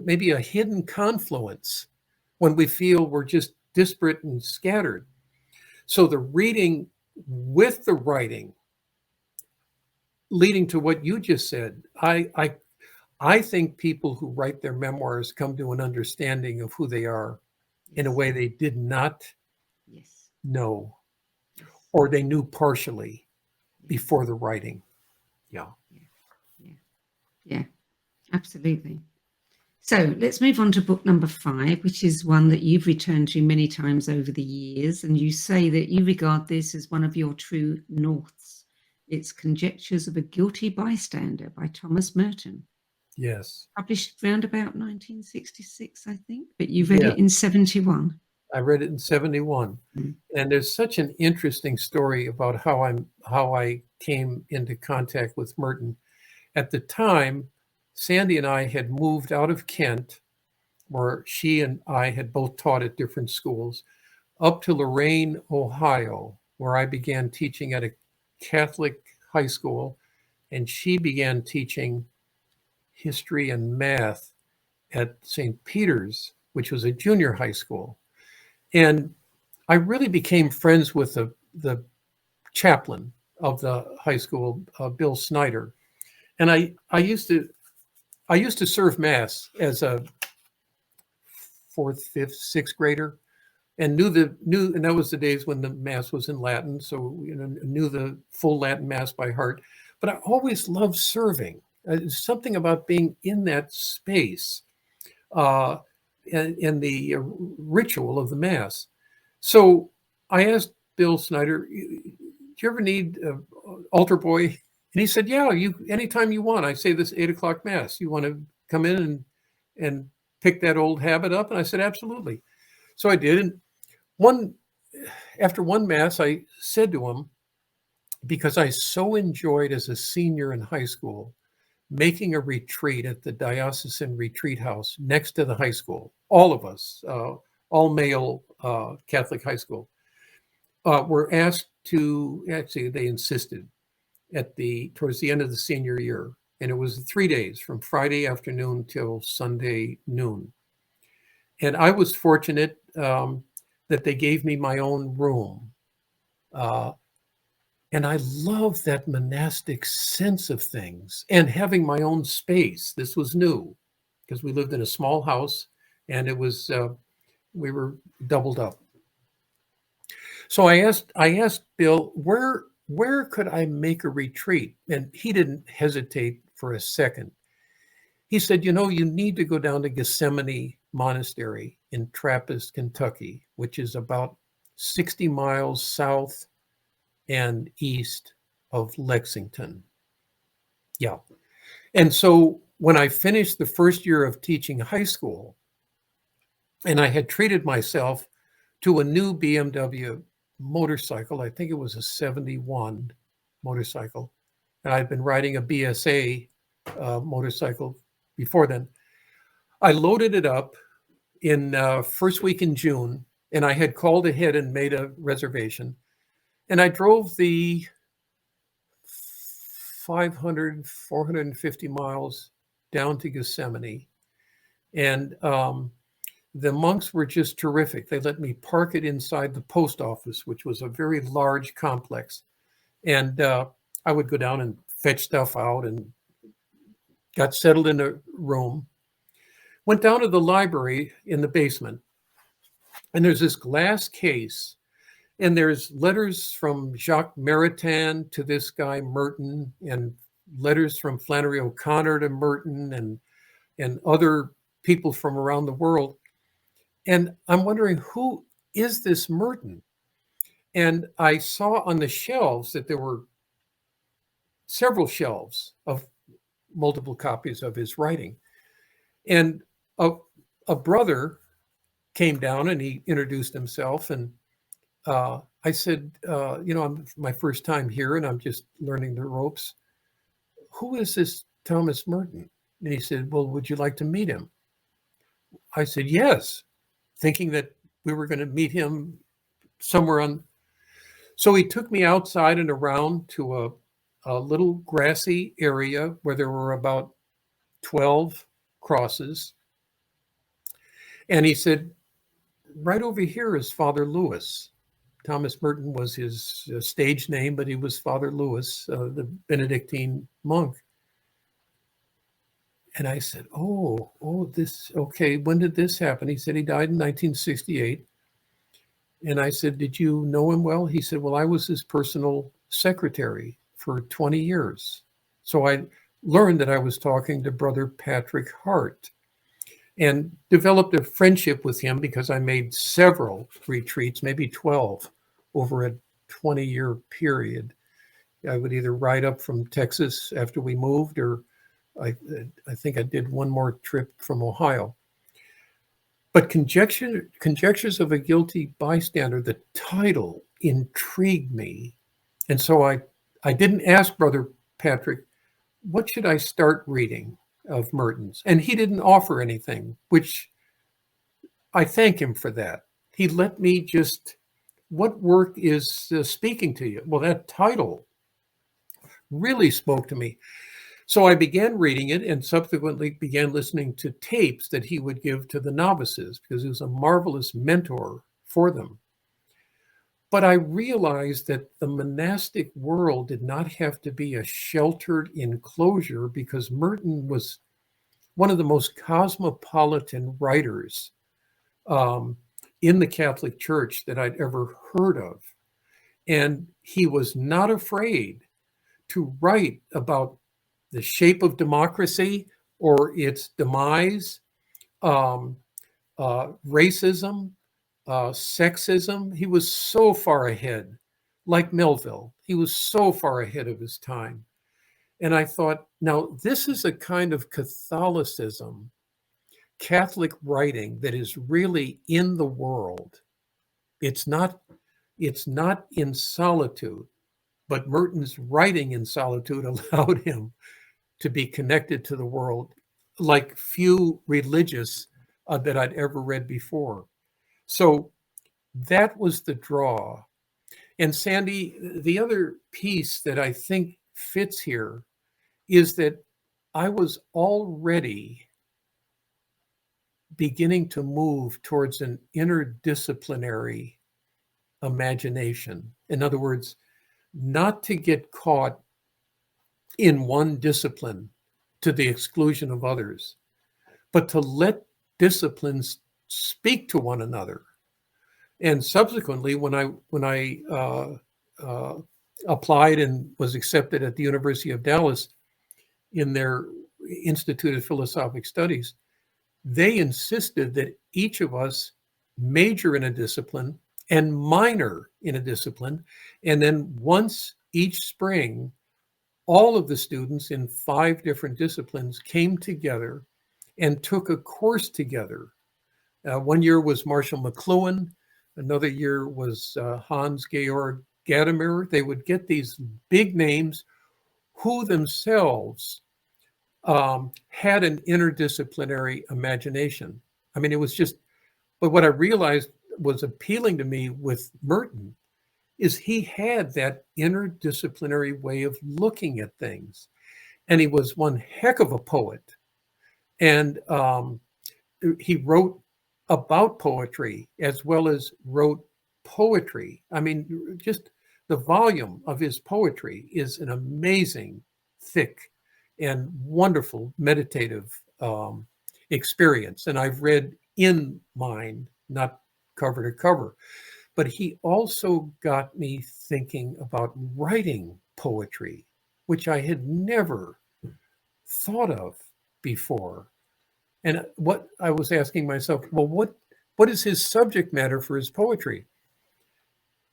maybe a hidden confluence when we feel we're just disparate and scattered. So the reading with the writing, leading to what you just said, I think people who write their memoirs come to an understanding of who they are in a way they did not know, or they knew partially before the writing. Yeah, absolutely. So let's move on to book number 5, which is one that you've returned to many times over the years, and you say that you regard this as one of your true norths. It's Conjectures of a Guilty Bystander by Thomas Merton. Yes. Published around about 1966, I think, but you read it in 71. I read it in 71. And there's such an interesting story about how I came into contact with Merton. At the time, Sandie and I had moved out of Kent, where she and I had both taught at different schools, up to Lorain, Ohio, where I began teaching at a Catholic high school, and she began teaching history and math at St. Peter's, which was a junior high school. And I really became friends with the chaplain of the high school, Bill Snyder. And I used to serve Mass as a 4th, 5th, 6th grader, and knew, and that was the days when the Mass was in Latin, so knew the full Latin Mass by heart. But I always loved serving. Something about being in that space, and the ritual of the Mass. So I asked Bill Snyder, "Do you ever need an altar boy?" And he said, "Yeah, anytime you want. I say this 8 o'clock Mass. You want to come in and pick that old habit up?" And I said, "Absolutely." So I did. And after one Mass, I said to him, because I so enjoyed as a senior in high school, making a retreat at the diocesan retreat house next to the high school, all of us, all male Catholic high school. were asked to, actually they insisted towards the end of the senior year. And it was 3 days from Friday afternoon till Sunday noon. And I was fortunate that they gave me my own room. And I love that monastic sense of things and having my own space. This was new because we lived in a small house and it was, we were doubled up. So I asked Bill, where could I make a retreat? And he didn't hesitate for a second. He said, you need to go down to Gethsemane Monastery in Trappist, Kentucky, which is about 60 miles south and east of Lexington. Yeah. And so when I finished the first year of teaching high school, and I had treated myself to a new BMW motorcycle, I think it was a 71 motorcycle, and I'd been riding a BSA motorcycle before then. I loaded it up in first week in June, and I had called ahead and made a reservation. And I drove the 450 miles down to Gethsemane. And the monks were just terrific. They let me park it inside the post office, which was a very large complex. And I would go down and fetch stuff out and got settled in a room. Went down to the library in the basement. And there's this glass case. And there's letters from Jacques Maritain to this guy, Merton, and letters from Flannery O'Connor to Merton and other people from around the world. And I'm wondering, who is this Merton? And I saw on the shelves that there were several shelves of multiple copies of his writing. And a brother came down and he introduced himself. And I said, I'm my first time here and I'm just learning the ropes. Who is this Thomas Merton? And he said, well, would you like to meet him? I said, yes, thinking that we were going to meet him somewhere on. So he took me outside and around to a little grassy area where there were about 12 crosses. And he said, right over here is Father Lewis. Thomas Merton was his stage name, but he was Father Lewis, the Benedictine monk. And I said, okay, when did this happen? He said he died in 1968. And I said, did you know him well? He said, well, I was his personal secretary for 20 years. So I learned that I was talking to Brother Patrick Hart and developed a friendship with him because I made several retreats, maybe 12, over a 20-year period. I would either ride up from Texas after we moved, or I think I did one more trip from Ohio. But Conjectures of a Guilty Bystander, the title intrigued me. And so I didn't ask Brother Patrick, what should I start reading of Merton's? And he didn't offer anything, which I thank him for that. He let me just, what work is speaking to you? Well, that title really spoke to me. So I began reading it and subsequently began listening to tapes that he would give to the novices because he was a marvelous mentor for them. But I realized that the monastic world did not have to be a sheltered enclosure because Merton was one of the most cosmopolitan writers in the Catholic Church that I'd ever heard of. And he was not afraid to write about the shape of democracy or its demise, racism, sexism. He was so far ahead, like Melville. He was so far ahead of his time. And I thought, now this is a kind of Catholicism, Catholic writing that is really in the world. It's not in solitude, but Merton's writing in solitude allowed him to be connected to the world like few religious that I'd ever read before. So that was the draw. And Sandie, the other piece that I think fits here is that I was already beginning to move towards an interdisciplinary imagination. In other words, not to get caught in one discipline to the exclusion of others, but to let disciplines speak to one another. And subsequently, when I applied and was accepted at the University of Dallas in their Institute of Philosophic Studies, they insisted that each of us major in a discipline and minor in a discipline. And then once each spring, all of the students in 5 different disciplines came together and took a course together. One year was Marshall McLuhan. Another year was Hans-Georg Ghadamir. They would get these big names who themselves had an interdisciplinary imagination. I mean, it was just, but what I realized was appealing to me with Merton is he had that interdisciplinary way of looking at things. And he was one heck of a poet. And he wrote about poetry as well as wrote poetry. I mean, just the volume of his poetry is an amazing, thick, and wonderful meditative experience. And I've read in mine, not cover to cover. But he also got me thinking about writing poetry, which I had never thought of before. And what I was asking myself, well, what is his subject matter for his poetry?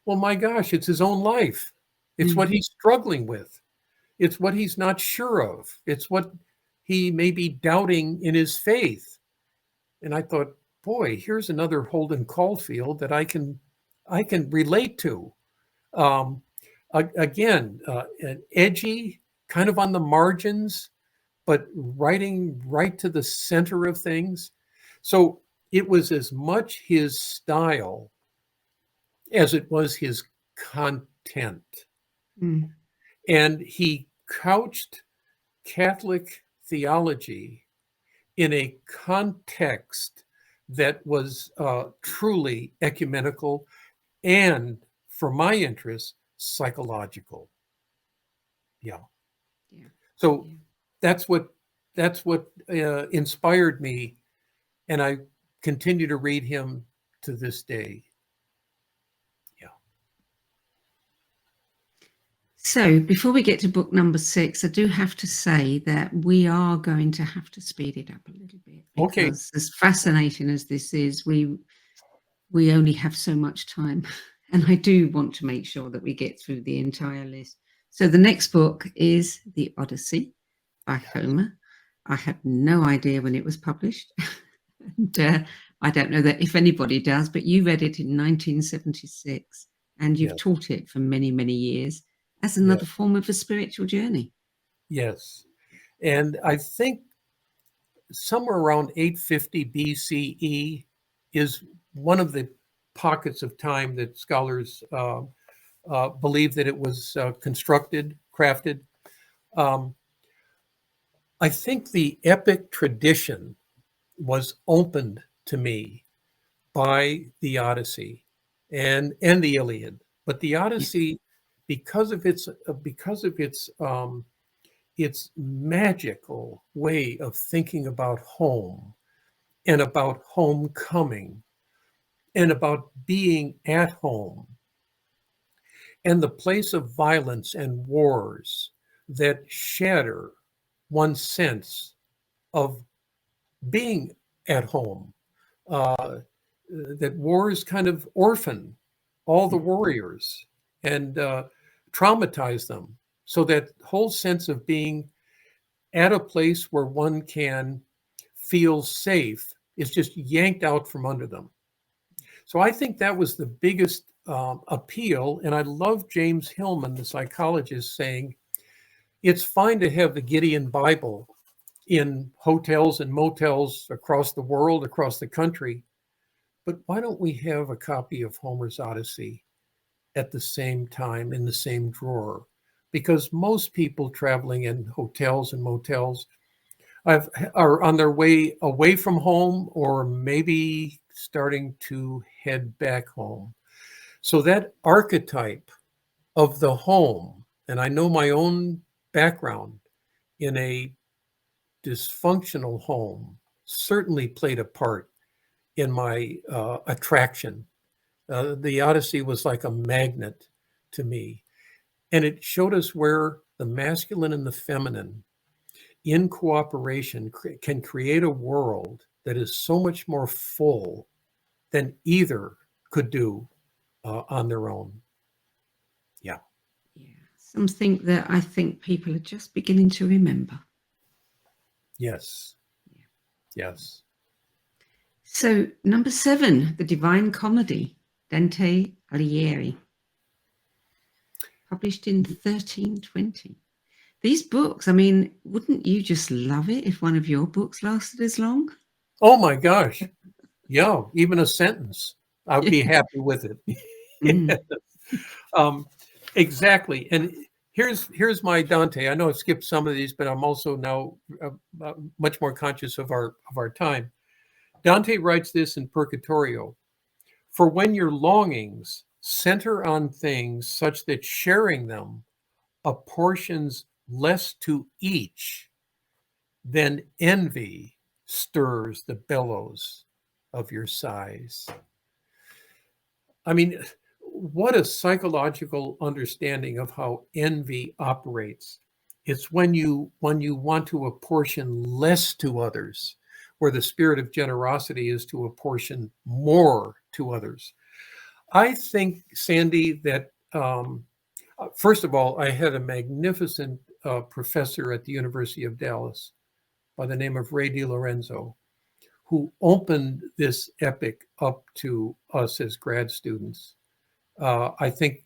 Well, my gosh, it's his own life. It's what he's struggling with. It's what he's not sure of. It's what he may be doubting in his faith. And I thought, boy, here's another Holden Caulfield that I can relate to. Again, edgy, kind of on the margins, but writing right to the center of things. So it was as much his style as it was his content. And he couched Catholic theology in a context that was truly ecumenical and, for my interest, psychological. Yeah. So that's what inspired me, and I continue to read him to this day. So before we get to book number 6, I do have to say that we are going to have to speed it up a little bit. Because as fascinating as this is, we only have so much time. And I do want to make sure that we get through the entire list. So the next book is The Odyssey by Homer. I have no idea when it was published. And I don't know that if anybody does, but you read it in 1976 and you've taught it for many, many years as another form of a spiritual journey. Yes. And I think somewhere around 850 BCE is one of the pockets of time that scholars believe that it was constructed, crafted. I think the epic tradition was opened to me by the Odyssey and the Iliad. But the Odyssey, because of its magical way of thinking about home and about homecoming and about being at home and the place of violence and wars that shatter one's sense of being at home, that wars kind of orphan all the warriors and traumatize them. So that whole sense of being at a place where one can feel safe is just yanked out from under them. So I think that was the biggest appeal. And I love James Hillman, the psychologist, saying, it's fine to have the Gideon Bible in hotels and motels across the world, across the country, but why don't we have a copy of Homer's Odyssey at the same time in the same drawer, because most people traveling in hotels and motels are on their way away from home, or maybe starting to head back home. So that archetype of the home, and I know my own background in a dysfunctional home certainly played a part in my attraction. The Odyssey was like a magnet to me, and it showed us where the masculine and the feminine in cooperation can create a world that is so much more full than either could do on their own. Yeah. Yeah. Something that I think people are just beginning to remember. Yes. Yeah. Yes. So, number 7, The Divine Comedy, Dante Alighieri, published in 1320. These books, I mean, wouldn't you just love it if one of your books lasted as long? Oh my gosh. Yeah, even a sentence. I'd be happy with it. Exactly. And here's my Dante. I know I've skipped some of these, but I'm also now much more conscious of our time. Dante writes this in Purgatorio. For when your longings center on things such that sharing them apportions less to each, then envy stirs the bellows of your sighs. I mean, what a psychological understanding of how envy operates. It's when you want to apportion less to others, where the spirit of generosity is to apportion more to others. I think, Sandie, that first of all, I had a magnificent professor at the University of Dallas by the name of Ray DiLorenzo, who opened this epic up to us as grad students. I think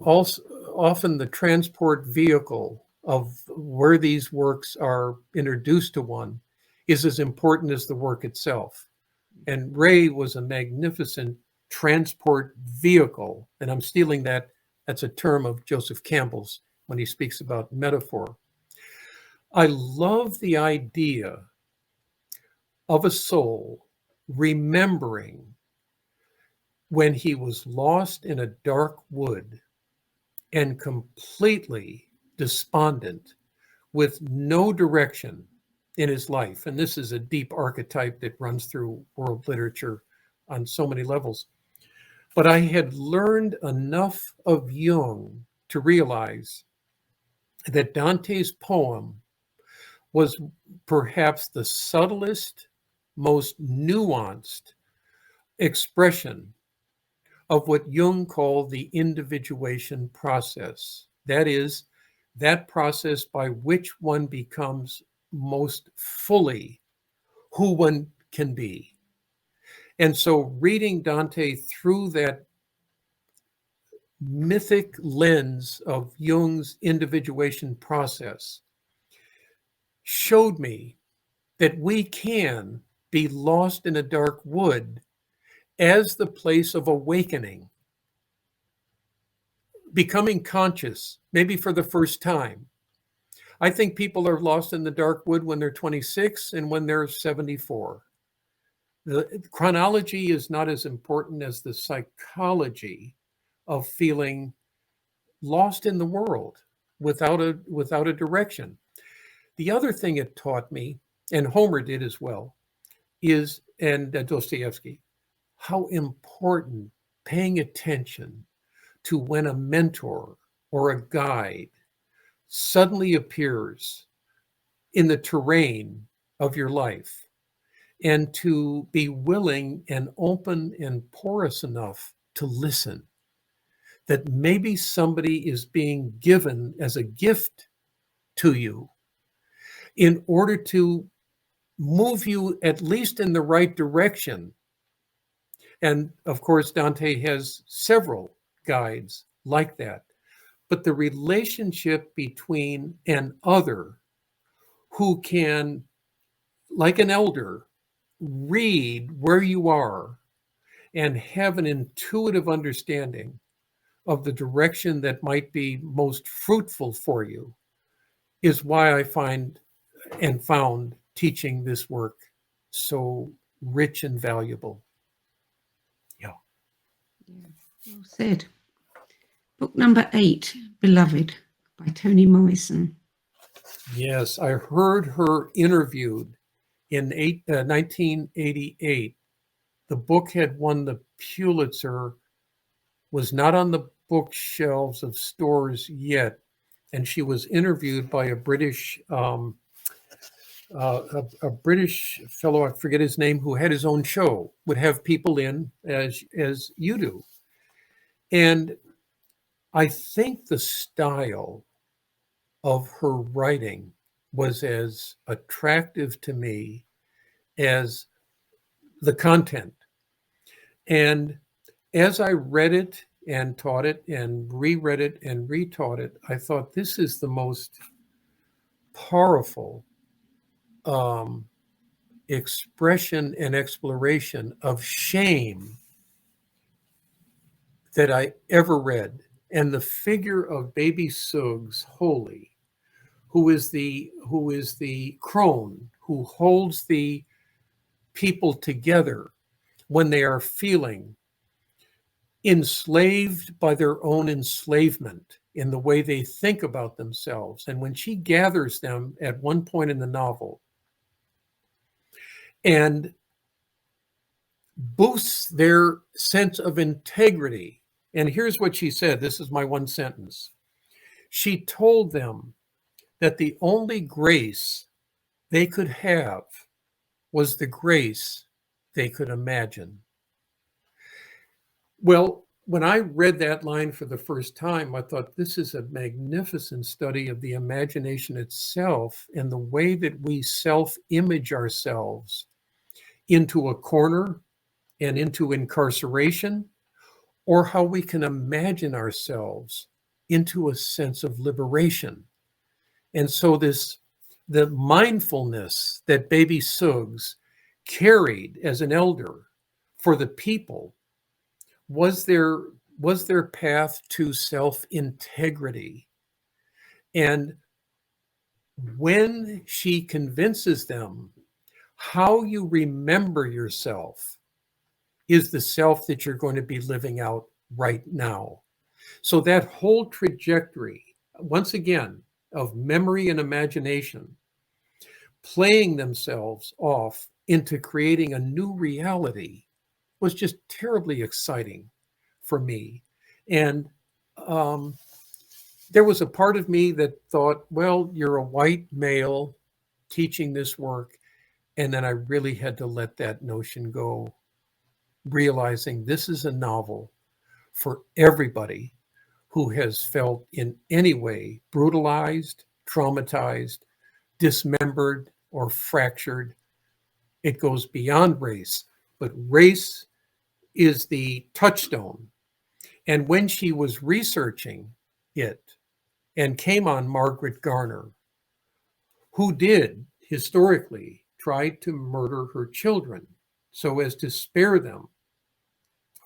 also often the transport vehicle of where these works are introduced to one is as important as the work itself. And Ray was a magnificent transport vehicle. And I'm stealing that. That's a term of Joseph Campbell's when he speaks about metaphor. I love the idea of a soul remembering when he was lost in a dark wood and completely despondent with no direction in his life. And this is a deep archetype that runs through world literature on so many levels. But I had learned enough of Jung to realize that Dante's poem was perhaps the subtlest, most nuanced expression of what Jung called the individuation process. That is, that process by which one becomes most fully who one can be. And so reading Dante through that mythic lens of Jung's individuation process showed me that we can be lost in a dark wood as the place of awakening, becoming conscious, maybe for the first time. I think people are lost in the dark wood when they're 26 and when they're 74. The chronology is not as important as the psychology of feeling lost in the world without a direction. The other thing it taught me, and Homer did as well, is, and Dostoyevsky, how important paying attention to when a mentor or a guide suddenly appears in the terrain of your life, and to be willing and open and porous enough to listen, that maybe somebody is being given as a gift to you in order to move you at least in the right direction. And of course, Dante has several guides like that. But the relationship between an other who can, like an elder, read where you are and have an intuitive understanding of the direction that might be most fruitful for you is why I find and found teaching this work so rich and valuable. Yeah. Well said. Book number 8, Beloved, by Toni Morrison. Yes, I heard her interviewed in 1988. The book had won the Pulitzer, was not on the bookshelves of stores yet, and she was interviewed by a British fellow, I forget his name, who had his own show, would have people in as you do. And I think the style of her writing was as attractive to me as the content. And as I read it and taught it and reread it and retaught it, I thought this is the most powerful expression and exploration of shame that I ever read. And the figure of baby Suggs Holy, who is the crone who holds the people together when they are feeling enslaved by their own enslavement in the way they think about themselves. And when she gathers them at one point in the novel and boosts their sense of integrity. And here's what she said. This is my one sentence. She told them that the only grace they could have was the grace they could imagine. Well, when I read that line for the first time, I thought this is a magnificent study of the imagination itself and the way that we self-image ourselves into a corner and into incarceration, or how we can imagine ourselves into a sense of liberation. And so the mindfulness that baby Suggs carried as an elder for the people was their path to self-integrity. And when she convinces them how you remember yourself is the self that you're going to be living out right now. So that whole trajectory, once again, of memory and imagination, playing themselves off into creating a new reality was just terribly exciting for me. And there was a part of me that thought, well, you're a white male teaching this work. And then I really had to let that notion go, realizing this is a novel for everybody who has felt in any way brutalized, traumatized, dismembered, or fractured. It goes beyond race, but race is the touchstone. And when she was researching it and came on Margaret Garner, who did historically try to murder her children so as to spare them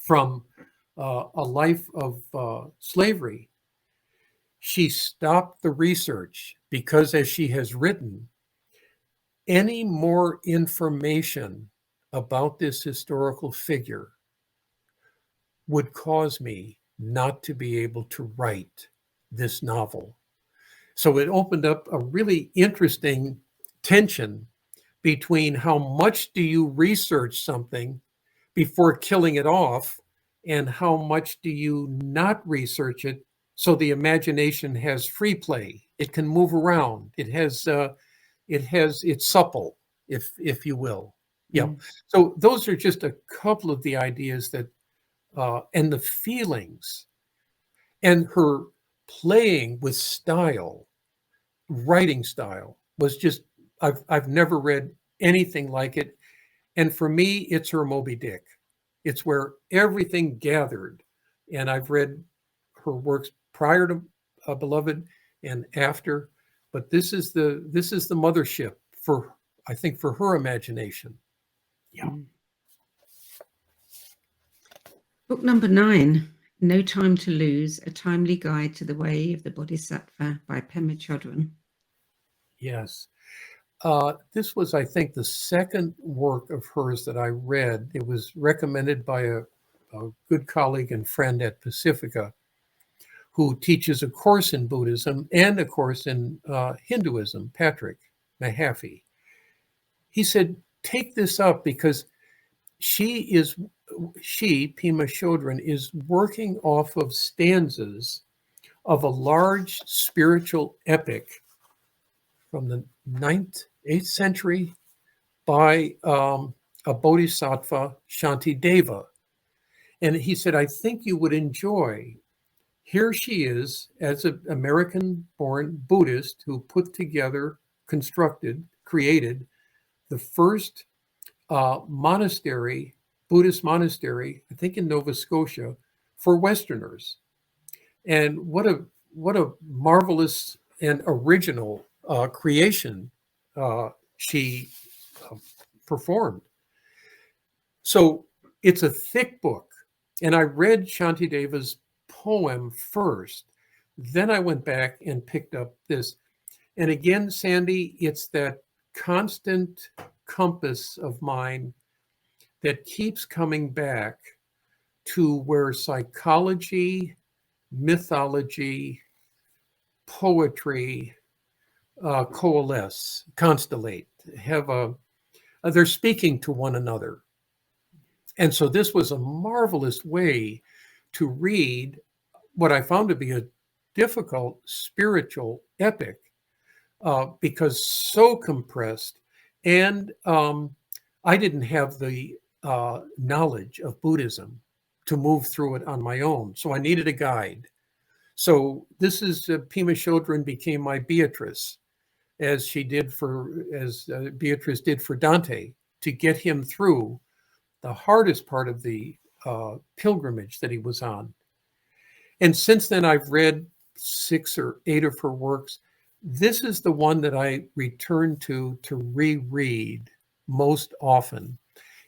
from a life of slavery, she stopped the research because, as she has written, any more information about this historical figure would cause me not to be able to write this novel. So it opened up a really interesting tension between how much do you research something before killing it off, and how much do you not research it so the imagination has free play. It can move around. It's supple, if you will. Yeah. So those are just a couple of the ideas that and the feelings, and her playing with style, writing style was just, I've never read anything like it. And for me, it's her Moby Dick. It's where everything gathered. And I've read her works prior to Beloved and after, but this is the mothership for, I think, for her imagination. Yeah. Book number 9, No Time to Lose, A Timely Guide to the Way of the Bodhisattva by Pema. Yes. This was, I think, the second work of hers that I read. It was recommended by a good colleague and friend at Pacifica, who teaches a course in Buddhism and a course in Hinduism, Patrick Mahaffey. He said, take this up because Pema Chodron, is working off of stanzas of a large spiritual epic from the 8th century by a Bodhisattva, Shantideva. And he said, I think you would enjoy. Here she is as an American-born Buddhist who created the first Buddhist monastery, I think in Nova Scotia, for Westerners. And what a marvelous and original creation she performed. So it's a thick book. And I read Shantideva's poem first. Then I went back and picked up this. And again, Sandie, it's that constant compass of mine that keeps coming back to where psychology, mythology, poetry constellate, they're speaking to one another. And so this was a marvelous way to read what I found to be a difficult spiritual epic, because so compressed. And I didn't have the knowledge of Buddhism to move through it on my own. So I needed a guide. So this is Pema Chodron became my Beatrice, as Beatrice did for Dante, to get him through the hardest part of the pilgrimage that he was on. And since then, I've read 6 or 8 of her works. This is the one that I return to reread most often.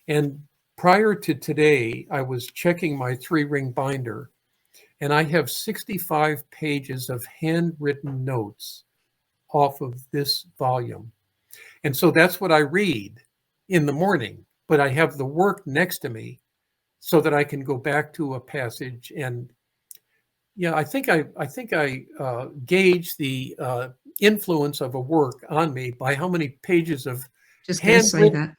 And prior to today, I was checking my 3-ring binder, and I have 65 pages of handwritten notes off of this volume. And so that's what I read in the morning, but I have the work next to me so that I can go back to a passage. And yeah, I think I gauge the influence of a work on me by how many pages of handwritten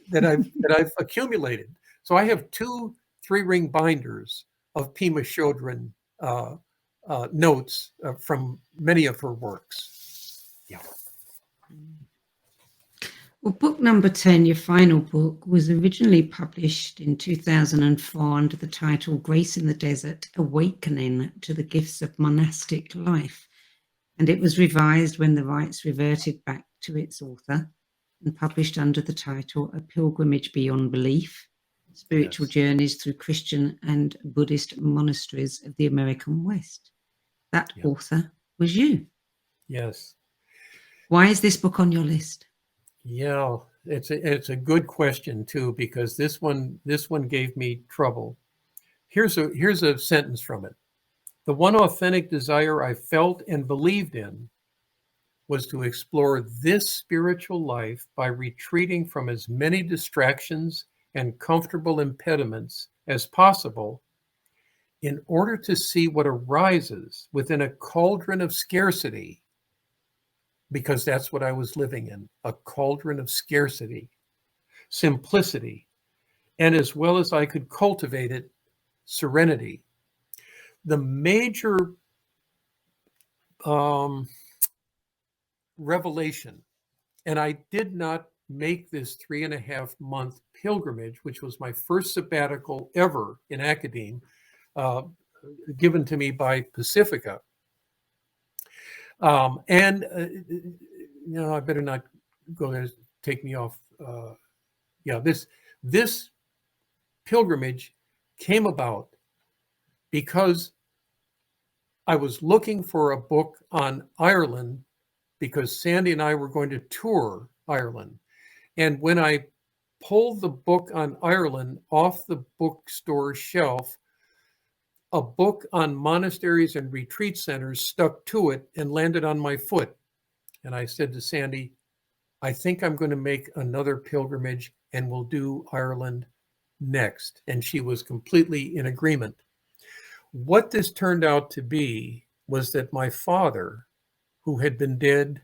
that I've accumulated. So I have 2 3-ring binders of Pema Chodron notes from many of her works. Yeah. Well, book number 10, your final book, was originally published in 2004 under the title Grace in the Desert, Awakening to the Gifts of Monastic Life. And it was revised when the rights reverted back to its author and published under the title A Pilgrimage Beyond Belief, Spiritual Journeys Through Christian and Buddhist Monasteries of the American West. That author was you. Yes. Why is this book on your list? Yeah, it's a good question too, because this one gave me trouble. Here's a sentence from it. The one authentic desire I felt and believed in was to explore this spiritual life by retreating from as many distractions and comfortable impediments as possible in order to see what arises within a cauldron of scarcity, because that's what I was living in, a cauldron of scarcity, simplicity, and as well as I could cultivate it, serenity. The major revelation, and I did not make this 3.5-month pilgrimage, which was my first sabbatical ever in academe, given to me by Pacifica. I better not go there, take me off. This pilgrimage came about because I was looking for a book on Ireland, because Sandie and I were going to tour Ireland. And when I pulled the book on Ireland off the bookstore shelf, a book on monasteries and retreat centers stuck to it and landed on my foot. And I said to Sandie, I think I'm going to make another pilgrimage and we'll do Ireland next. And she was completely in agreement. What this turned out to be was that my father, who had been dead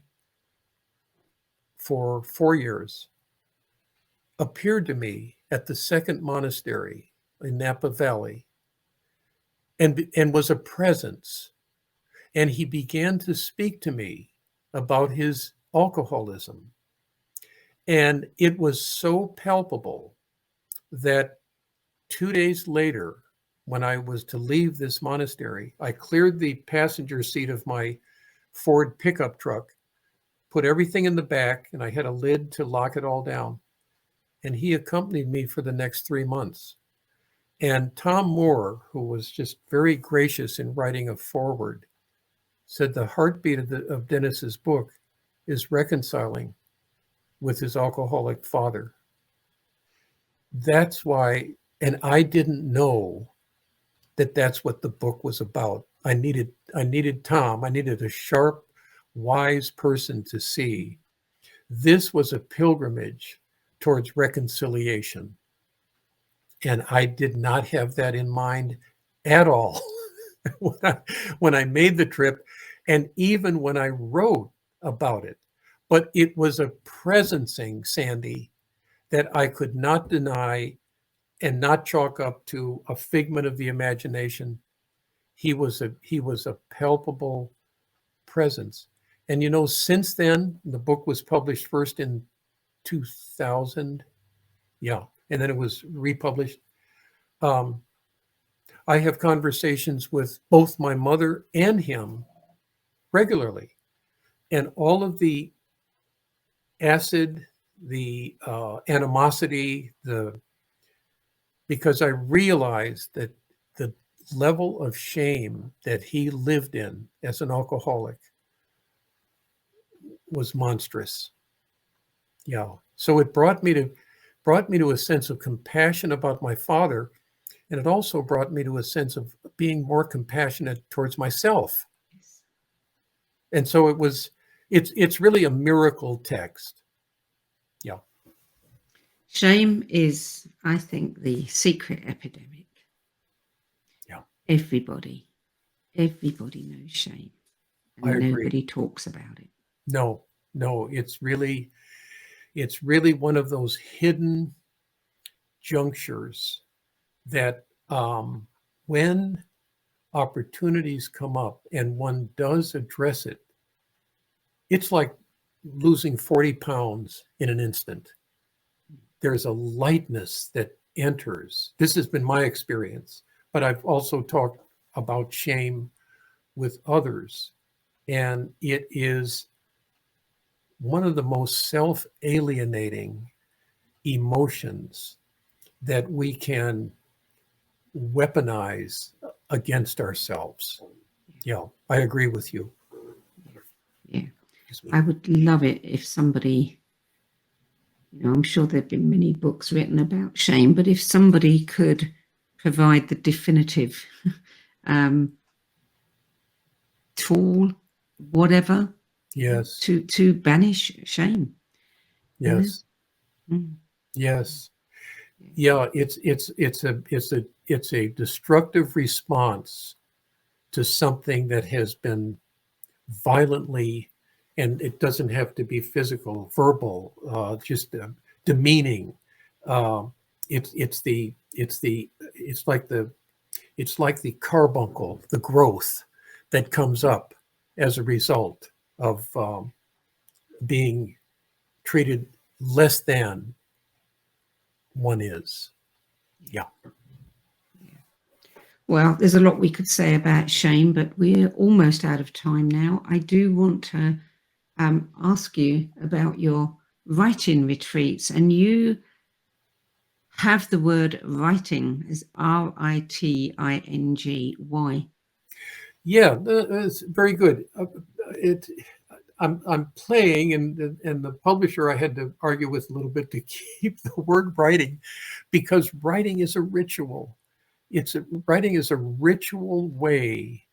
for 4 years, appeared to me at the second monastery in Napa Valley and was a presence. And he began to speak to me about his alcoholism. And it was so palpable that 2 days later, when I was to leave this monastery, I cleared the passenger seat of my Ford pickup truck, put everything in the back, and I had a lid to lock it all down. And he accompanied me for the next 3 months. And Tom Moore, who was just very gracious in writing a foreword, said the heartbeat of Dennis's book is reconciling with his alcoholic father. That's why, and I didn't know that that's what the book was about. I needed Tom. I needed a sharp, wise person to see this was a pilgrimage towards reconciliation. And I did not have that in mind at all when I made the trip, and even when I wrote about it. But it was a presencing, Sandie, that I could not deny and not chalk up to a figment of the imagination. He was a palpable presence. And you know, since then, the book was published first in 2000. Yeah. And then it was republished. I have conversations with both my mother and him regularly. And all of the acid, the animosity, because I realized that the level of shame that he lived in as an alcoholic was monstrous. Yeah. So it brought me to a sense of compassion about my father, and it also brought me to a sense of being more compassionate towards myself. Yes. And so it's really a miracle text. Yeah. Shame is, I think, the secret epidemic. Yeah. Everybody knows shame, and I agree. Nobody talks about it. No, it's really one of those hidden junctures that when opportunities come up and one does address it, it's like losing 40 pounds in an instant. There's a lightness that enters. This has been my experience, but I've also talked about shame with others. And it is one of the most self-alienating emotions that we can weaponize against ourselves. Yeah, I agree with you. Yeah. I would love it if somebody, I'm sure there have been many books written about shame, but if somebody could provide the definitive tool, whatever, yes, to banish shame. Yes. Mm. Yes. Yeah, it's a destructive response to something that has been violently, and it doesn't have to be physical, verbal, just demeaning. It's like the carbuncle, the growth that comes up as a result of being treated less than one is. Yeah. Well, there's a lot we could say about shame, but we're almost out of time now. I do want to ask you about your writing retreats, and you have the word riting as R-I-T-I-N-G. Why? Yeah, that's very good. I'm playing, and the publisher I had to argue with a little bit to keep the word writing, because writing is a ritual. Writing is a ritual way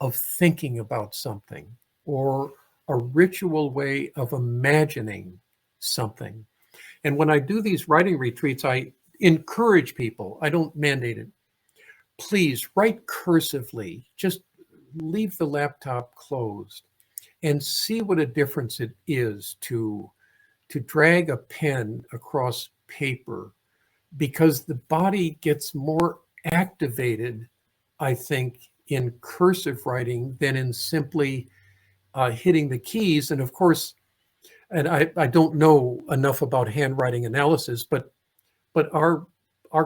of thinking about something, or a ritual way of imagining something. And when I do these writing retreats, I encourage people, I don't mandate it. Please write cursively. Just leave the laptop closed and see what a difference it is to drag a pen across paper, because the body gets more activated, I think, in cursive writing than in simply hitting the keys. And of course, and I don't know enough about handwriting analysis, but our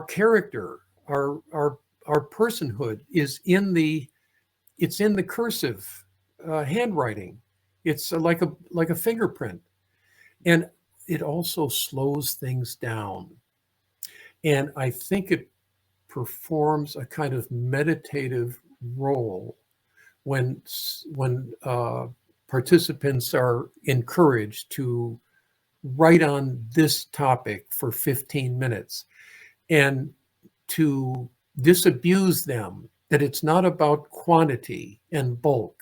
character, our personhood is in the cursive handwriting. It's like a fingerprint, and it also slows things down. And I think it performs a kind of meditative role when participants are encouraged to write on this topic for 15 minutes, and to disabuse them that it's not about quantity and bulk.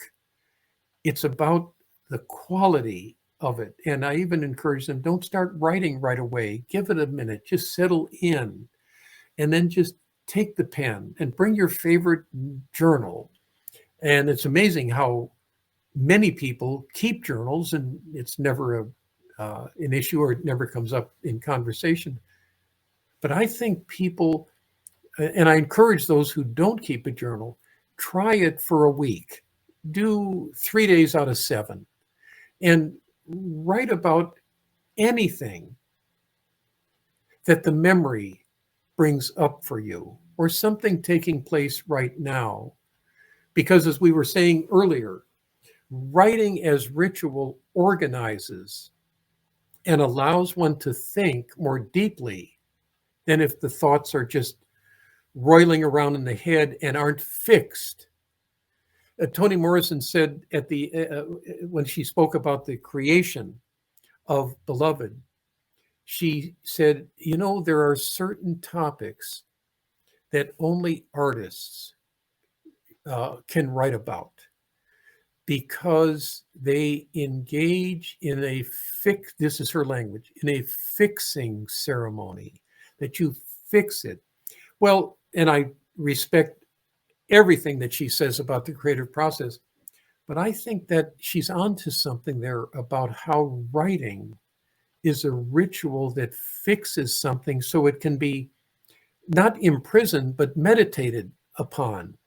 It's about the quality of it. And I even encourage them, don't start writing right away. Give it a minute, just settle in, and then just take the pen and bring your favorite journal. And it's amazing how many people keep journals, and it's never an issue, or it never comes up in conversation. But I think people, and I encourage those who don't keep a journal, try it for a week. Do 3 days out of 7, and write about anything that the memory brings up for you, or something taking place right now. Because as we were saying earlier, writing as ritual organizes and allows one to think more deeply than if the thoughts are just roiling around in the head and aren't fixed. Toni Morrison said at the when she spoke about the creation of Beloved, she said, there are certain topics that only artists can write about, because they engage in this is her language, in a fixing ceremony, that you fix it. Well, and I respect everything that she says about the creative process, but I think that she's onto something there about how writing is a ritual that fixes something, so it can be not imprisoned, but meditated upon.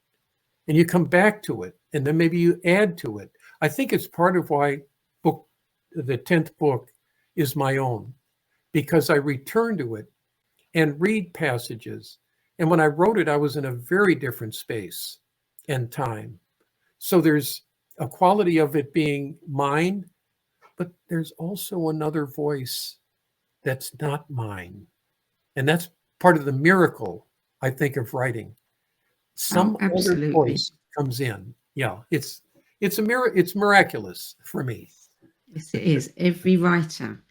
And you come back to it, and then maybe you add to it. I think it's part of why the 10th book is my own, because I return to it and read passages. And when I wrote it, I was in a very different space and time. So there's a quality of it being mine, but there's also another voice that's not mine. And that's part of the miracle, I think, of writing. Some other voice comes in. Yeah, it's miraculous for me. Yes, it is. Every writer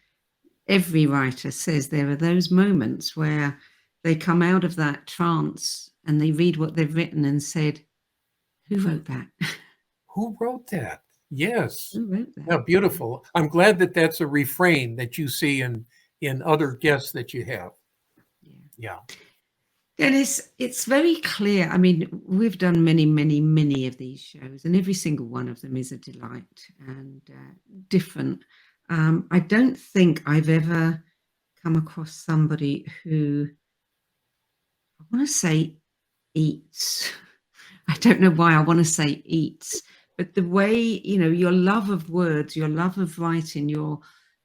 says there are those moments where they come out of that trance and they read what they've written and said, who wrote that? Who wrote that? Yes. Who wrote that? Yeah, beautiful. I'm glad that that's a refrain that you see in other guests that you have. Yeah. Dennis, it's very clear. I mean, we've done many, many, many of these shows, and every single one of them is a delight and different. I don't think I've ever come across somebody who, I want to say, eats. I don't know why I want to say eats, but the way, your love of words, your love of writing, your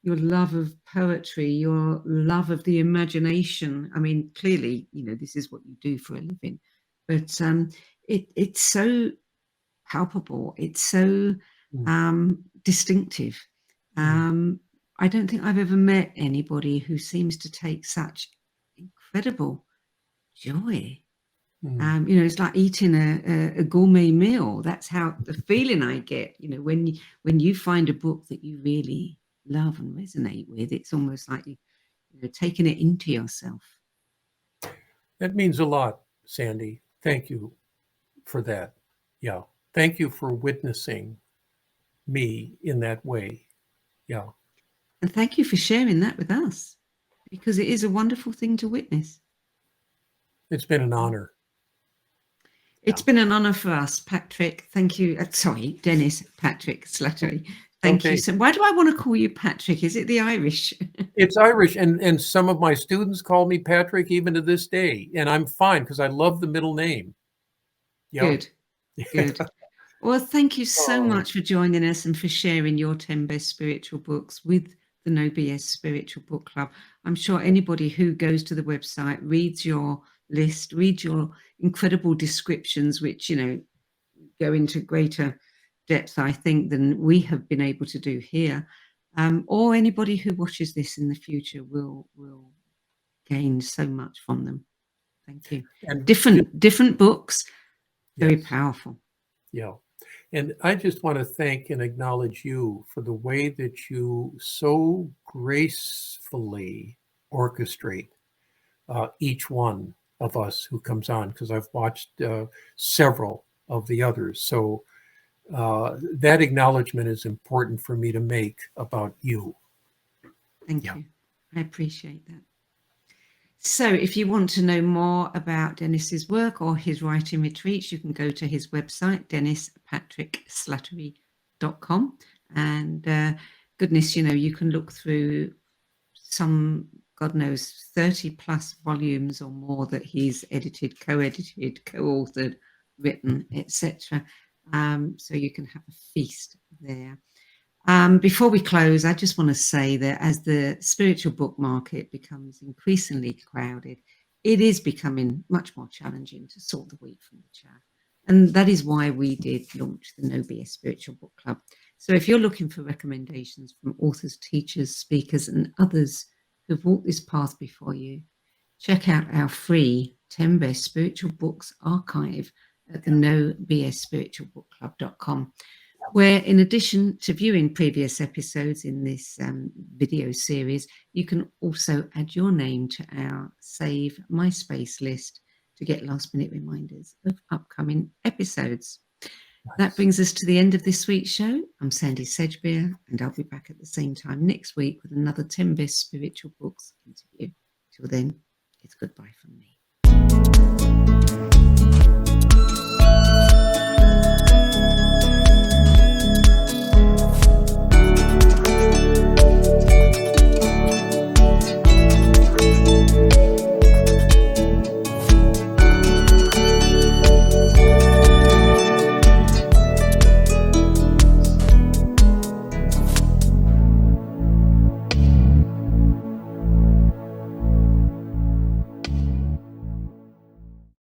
love of poetry, your love of the imagination. I mean, clearly, this is what you do for a living, but it's so palpable. It's so distinctive. I don't think I've ever met anybody who seems to take such incredible joy. It's like eating a gourmet meal. That's how the feeling I get, when you find a book that you really love and resonate with. It's almost like you taking it into yourself. That means a lot. Sandie. Thank you for that. Yeah. Thank you for witnessing me in that way. Yeah. And thank you for sharing that with us, because it is a wonderful thing to witness. It's been an honor. It's been an honor for us, Patrick. Thank you. Sorry, Dennis Patrick Slattery. Thank you. So why do I want to call you Patrick? Is it the Irish? It's Irish, and some of my students call me Patrick even to this day, and I'm fine because I love the middle name. Yeah. Good. Well, thank you so much for joining us and for sharing your 10 best spiritual books with the No BS Spiritual Book Club. I'm sure anybody who goes to the website, reads your list, reads your incredible descriptions, which, you know, go into greater depth, I think, than we have been able to do here. Or anybody who watches this in the future will gain so much from them. Thank you. And different books, very powerful. Yeah. And I just want to thank and acknowledge you for the way that you so gracefully orchestrate each one of us who comes on, because I've watched several of the others. So that acknowledgement is important for me to make about you. Thank you. I appreciate that. So if you want to know more about Dennis's work or his writing retreats, you can go to his website, DennisPatrickSlattery.com. And goodness, you know, you can look through some, God knows, 30 plus volumes or more that he's edited, co-edited, co-authored, written, etc. So you can have a feast there. Before we close, I just want to say that as the spiritual book market becomes increasingly crowded, it is becoming much more challenging to sort the wheat from the chaff. And that is why we did launch the No BS Spiritual Book Club. So if you're looking for recommendations from authors, teachers, speakers, and others who've walked this path before you, check out our free 10 Best Spiritual Books archive at the nobsspiritualbookclub.com. where in addition to viewing previous episodes in this video series, you can also add your name to our Save MySpace list to get last-minute reminders of upcoming episodes. Nice. That brings us to the end of this week's show. I'm Sandie Sedgbeer, and I'll be back at the same time next week with another 10 Best Spiritual Books interview. Till then, it's goodbye from me.